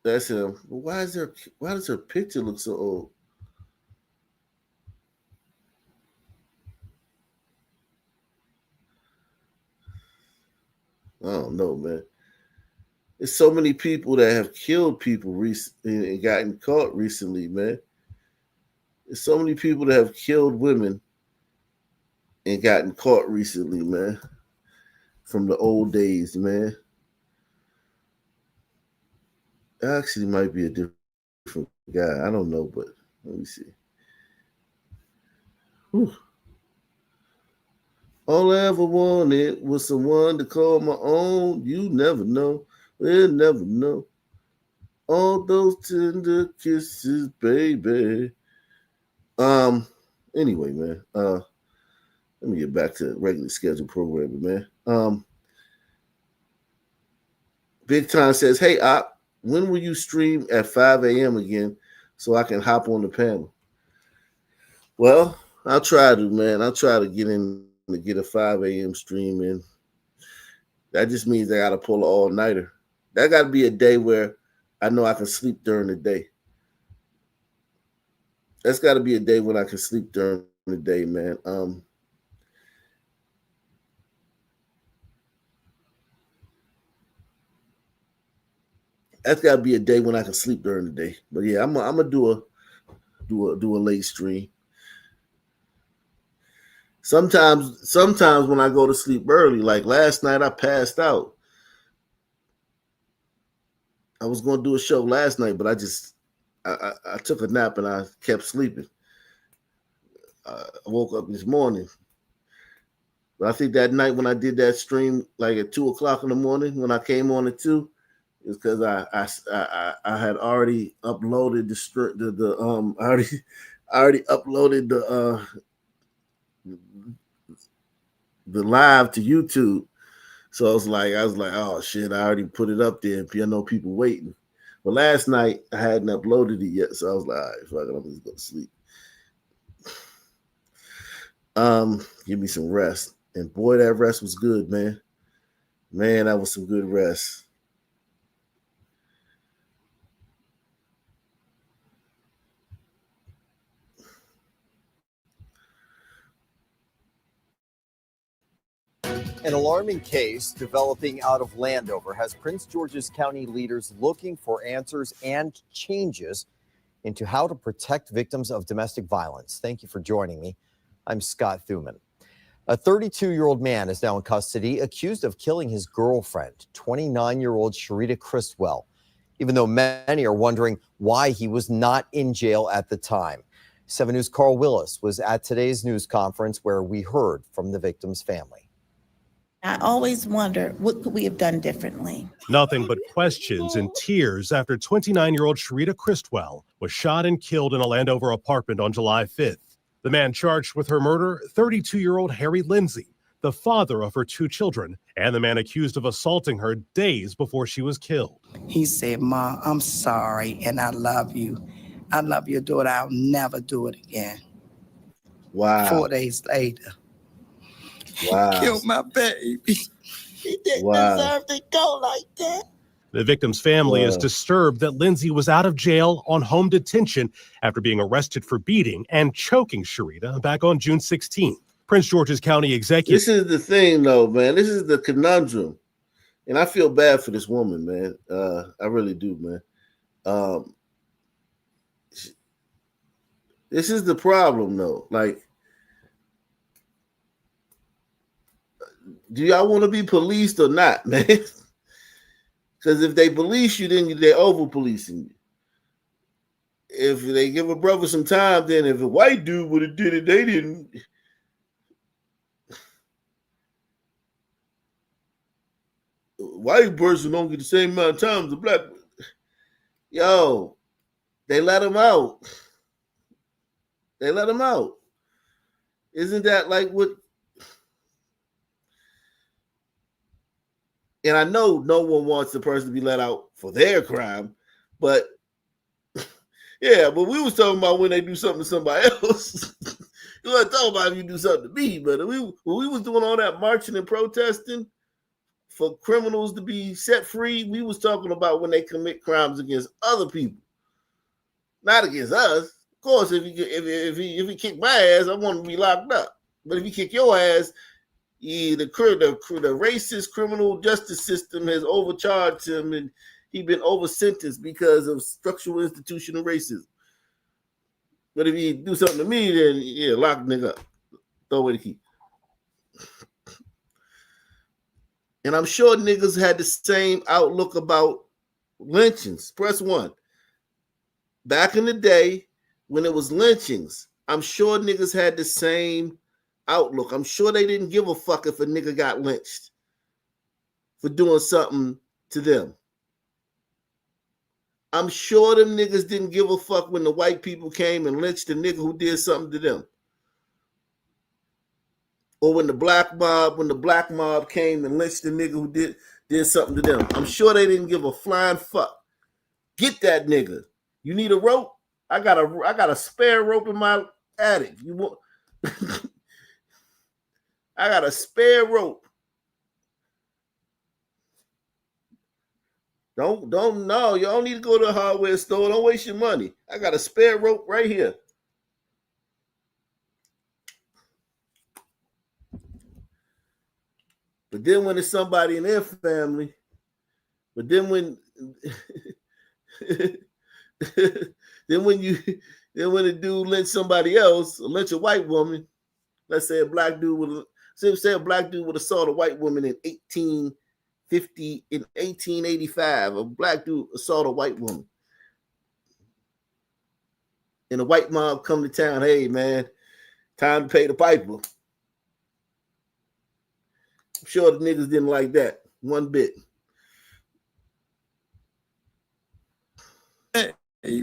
That's him. Why does her picture look so old? I don't know, man. There's so many people that have killed people recently and gotten caught recently, man. There's so many people that have killed women and gotten caught recently, man. From the old days, man. Actually might be a different guy. I don't know, but let me see. Whew. All I ever wanted was someone to call my own. You never know. We'll never know. All those tender kisses, baby. Anyway, man. Let me get back to regular scheduled programming, man. Big Time says, hey, Op, when will you stream at 5 a.m. again so I can hop on the panel? Well, I'll try to, man. I'll try to get a 5 a.m. stream in. That just means I got to pull an all-nighter. That got to be a day where I know I can sleep during the day. That's got to be a day when I can sleep during the day, man. That's got to be a day when I can sleep during the day. But yeah, I'm gonna do a late stream. Sometimes when I go to sleep early, like last night, I passed out. I was gonna do a show last night, but I took a nap and I kept sleeping. I woke up this morning, but I think that night when I did that stream, like at 2 o'clock in the morning, when I came on at 2, is because I had already uploaded I already uploaded the live to YouTube. So I was like, oh shit, I already put it up there. I know people waiting. But last night I hadn't uploaded it yet, so I was like, all right, fuck it, I'm just gonna sleep. Give me some rest. And boy, that rest was good, man. Man, that was some good rest. An alarming case developing out of Landover has Prince George's County leaders looking for answers and changes into how to protect victims of domestic violence. Thank you for joining me. I'm Scott Thuman. A 32-year-old man is now in custody, accused of killing his girlfriend, 29-year-old Sharita Christwell, even though many are wondering why he was not in jail at the time. 7 News' Carl Willis was at today's news conference where we heard from the victim's family. I always wonder, what could we have done differently? Nothing but questions and tears after 29-year-old Sharita Christwell was shot and killed in a Landover apartment on July 5th. The man charged with her murder, 32-year-old Harry Lindsay, the father of her 2 children, and the man accused of assaulting her days before she was killed. He said, "Ma, I'm sorry and I love you. I love your daughter. I'll never do it again." Wow. 4 days later, Wow. he killed my baby. He didn't Wow. deserve to go like that. The victim's family is disturbed that Lindsay was out of jail on home detention after being arrested for beating and choking Sharita back on June 16th. Prince George's County executive. This is the thing, though, man. This is the conundrum. And I feel bad for this woman, man. I really do, man. This is the problem, though. Like, do y'all want to be policed or not, man? Because if they police you, then they're over-policing you. If they give a brother some time, then if a white dude would have did it, they didn't. A white person don't get the same amount of time as a black person. Yo, they let him out. They let him out. Isn't that like what? And I know no one wants the person to be let out for their crime, but yeah, but we was talking about when they do something to somebody else. You want to talk about if you do something to me, but when we was doing all that marching and protesting for criminals to be set free, we was talking about when they commit crimes against other people, not against us. Of course, if he kick my ass, I want to be locked up. But if he kick your ass, the racist criminal justice system has overcharged him and he's been over sentenced because of structural institutional racism. But if he do something to me, then yeah, lock the nigga up. Throw away the key. And I'm sure niggas had the same outlook about lynchings. Press 1. Back in the day when it was lynchings, I'm sure niggas had the same outlook. I'm sure they didn't give a fuck if a nigga got lynched for doing something to them. I'm sure them niggas didn't give a fuck when the white people came and lynched the nigga who did something to them. Or when the black mob came and lynched the nigga who did something to them. I'm sure they didn't give a flying fuck. Get that nigga. You need a rope? I got a spare rope in my attic. You want? I got a spare rope. No, you don't need to go to a hardware store. Don't waste your money. I got a spare rope right here. But then when it's somebody in their family, but then when then when a dude lynch somebody else, or lynch a white woman, let's say a black dude would assault a white woman in 1885, a black dude assault a white woman. And a white mob come to town, hey man, time to pay the piper. I'm sure the niggas didn't like that one bit. He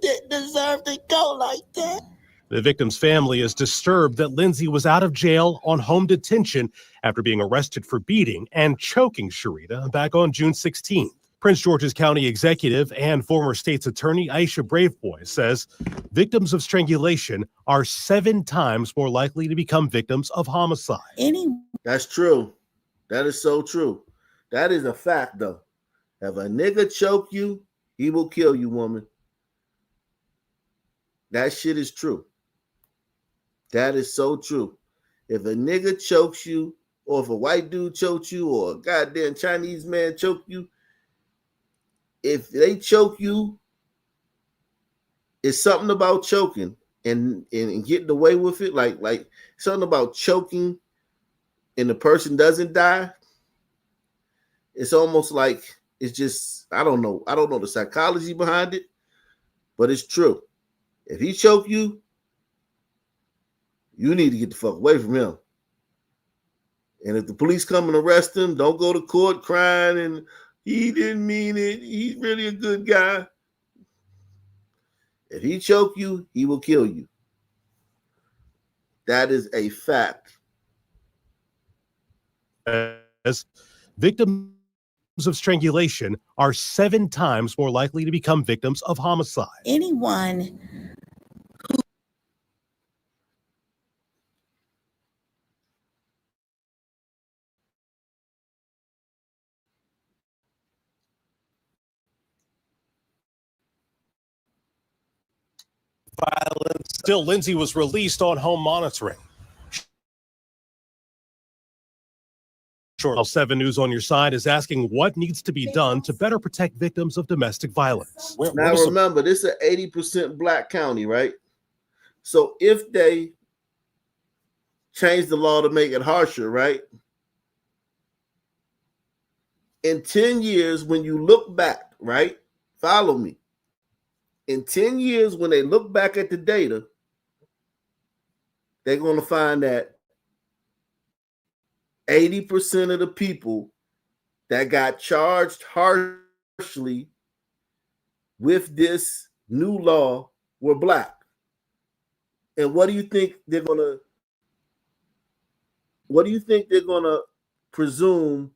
didn't deserve to go like that. The victim's family is disturbed that Lindsay was out of jail on home detention after being arrested for beating and choking Sharita back on June 16th. Prince George's County executive and former state's attorney Aisha Braveboy says victims of strangulation are 7 times more likely to become victims of homicide. That's true. That is so true. That is a fact, though. If a nigga choke you, he will kill you, woman. That shit is true. That is so true. If a nigga chokes you, or if a white dude chokes you, or a goddamn Chinese man choke you, if they choke you, it's something about choking and getting away with it. Like something about choking and the person doesn't die. It's almost like it's just, I don't know the psychology behind it, but it's true. If he choke you, you need to get the fuck away from him. And if the police come and arrest him, don't go to court crying and he didn't mean it. He's really a good guy. If he choke you, he will kill you. That is a fact. As victims of strangulation are 7 times more likely to become victims of homicide. Anyone Violence. Still, Lindsay was released on home monitoring. Channel 7 News on your side is asking what needs to be done to better protect victims of domestic violence. Now remember, this is an 80% black county, right? So if they change the law to make it harsher, right? In 10 years, when you look back, right? Follow me. In 10 years, when they look back at the data, they're going to find that 80% of the people that got charged harshly with this new law were black. And what do you think they're going to presume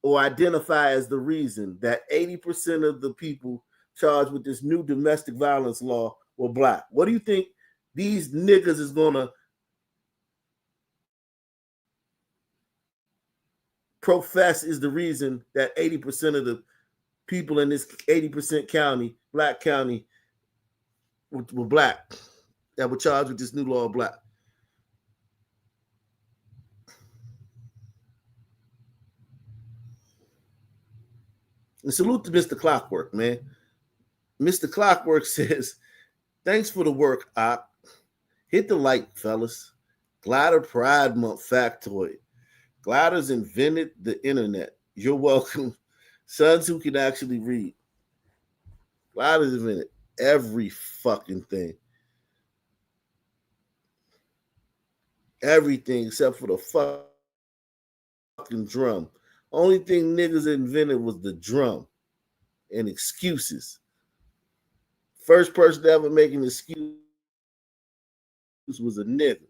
or identify as the reason that 80% of the people charged with this new domestic violence law were black? What do you think these niggas is going to profess is the reason that 80% of the people in this 80% county, black county, were black, that were charged with this new law, black? And salute to Mr. Clockwork, man. Mr. Clockwork says, thanks for the work, Op. Hit the like, fellas. Glider Pride Month factoid. Gliders invented the internet. You're welcome. Sons who can actually read. Gliders invented every fucking thing. Everything except for the fucking drum. Only thing niggas invented was the drum and excuses. First person to ever make an excuse was a nigga.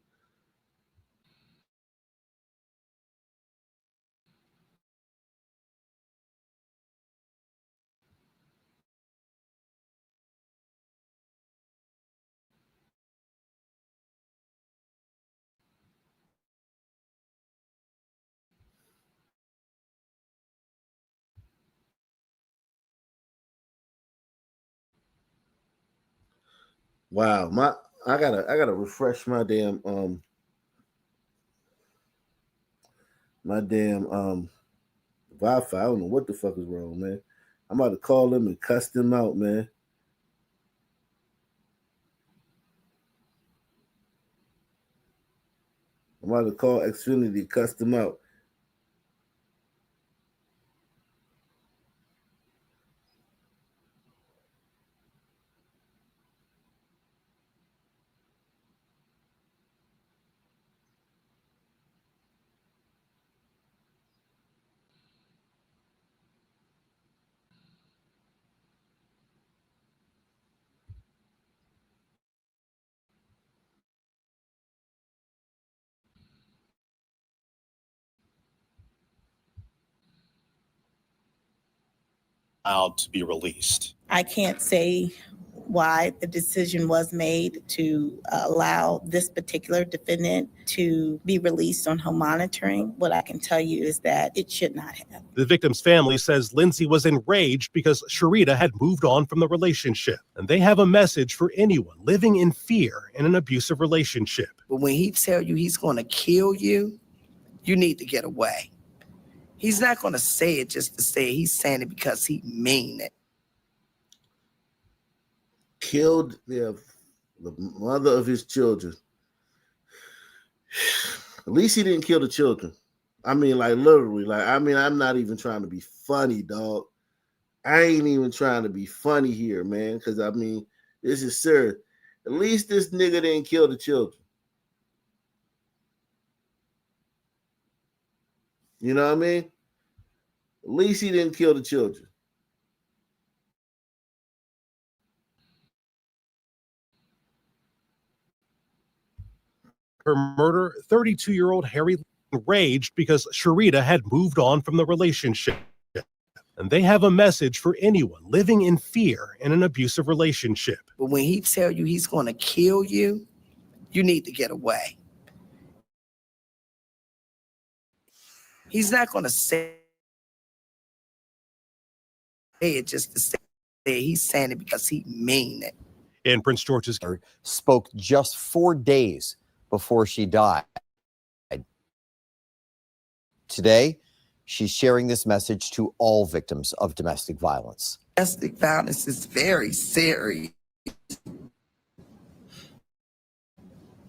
Wow, I gotta refresh my damn Wi-Fi. I don't know what the fuck is wrong, man. I'm about to call them and cuss them out, man. I'm about to call Xfinity, cuss them out. Allowed to be released. I can't say why the decision was made to allow this particular defendant to be released on home monitoring. What I can tell you is that it should not have. The victim's family says Lindsay was enraged because Sharita had moved on from the relationship. And they have a message for anyone living in fear in an abusive relationship. But when he tell you he's going to kill you, you need to get away. He's not going to say it just to say it. He's saying it because he mean it. Killed the mother of his children. At least he didn't kill the children. I mean, like literally, I'm not even trying to be funny, dog. I ain't even trying to be funny here, man, because this is serious. At least this nigga didn't kill the children. You know what I mean? At least he didn't kill the children. Her murder, 32-year-old Harry enraged because Sharita had moved on from the relationship. And they have a message for anyone living in fear in an abusive relationship. But when he tell you he's going to kill you, you need to get away. He's not going to say it just to say it. He's saying it because he mean it. In Prince George's, spoke just 4 days before she died. Today, she's sharing this message to all victims of domestic violence. Domestic violence is very serious.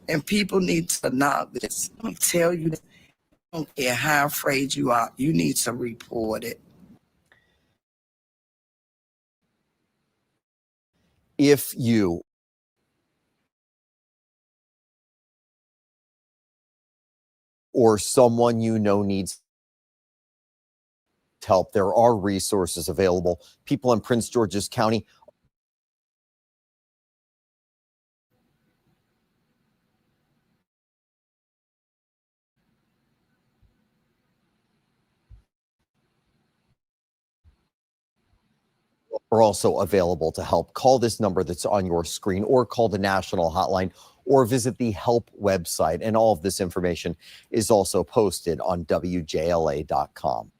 And people need to know this. Let me tell you, I don't care how afraid you are, you need to report it. If you or someone you know needs help, there are resources available. People in Prince George's County are also available to help. Call this number that's on your screen or call the national hotline or visit the help website. And all of this information is also posted on WJLA.com.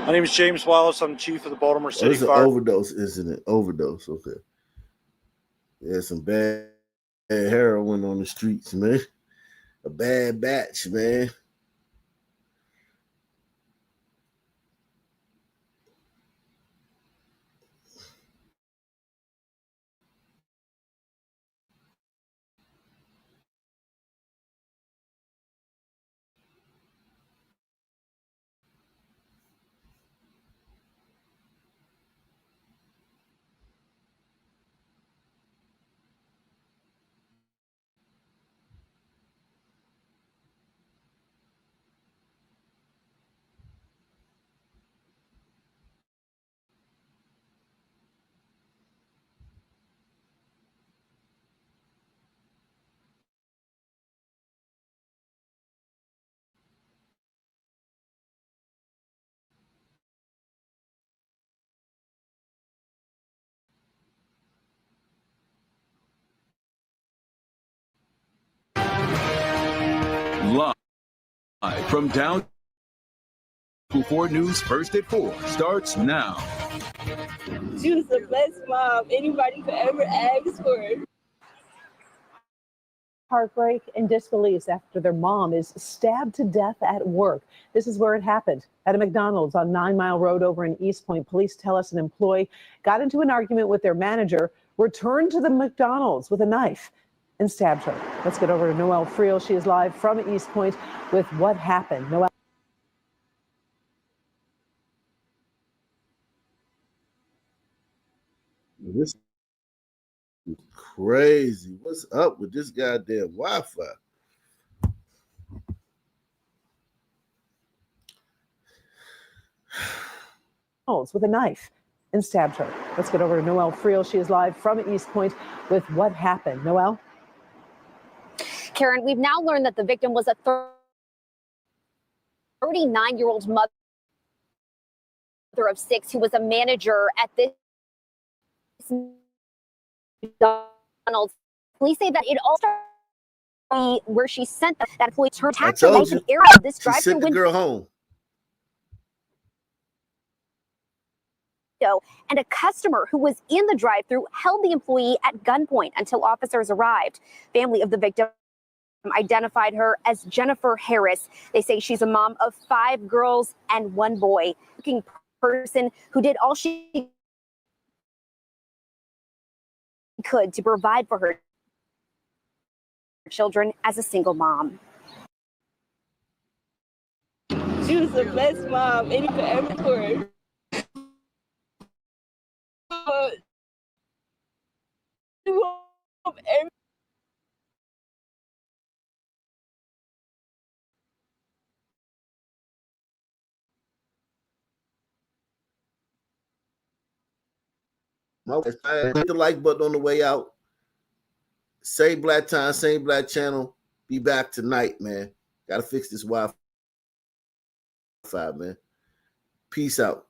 My name is James Wallace. I'm chief of the Baltimore City It's an Fire. overdose incident. Overdose. Okay. Yeah, some bad heroin on the streets, man. A bad batch, man. From down. 4 News First at 4 starts now. She was the best mom anybody could ever ask for. Heartbreak and disbelief after their mom is stabbed to death at work. This is where it happened, at a McDonald's on 9 Mile Road over in East Point. Police tell us an employee got into an argument with their manager, returned to the McDonald's with a knife, and stabbed her. Let's get over to Noelle Friel. She is live from East Point with what happened. Noelle. This is crazy. What's up with this goddamn Wi-Fi? With a knife and stabbed her. Let's get over to Noelle Friel. She is live from East Point with what happened. Noelle? Karen, we've now learned that the victim was a 39-year-old mother of 6 who was a manager at this McDonald's. Police say that it all started where she sent that employee to attack the local area of this drive-thru sent the girl home. And a customer who was in the drive-thru held the employee at gunpoint until officers arrived. Family of the victim identified her as Jennifer Harris. They say she's a mom of 5 girls and 1 boy. Looking person who did all she could to provide for her children as a single mom. She was the best mom any could ever for. Hit the like button on the way out. Same black time, same black channel. Be back tonight, man. Gotta fix this Wi-Fi, man. Peace out.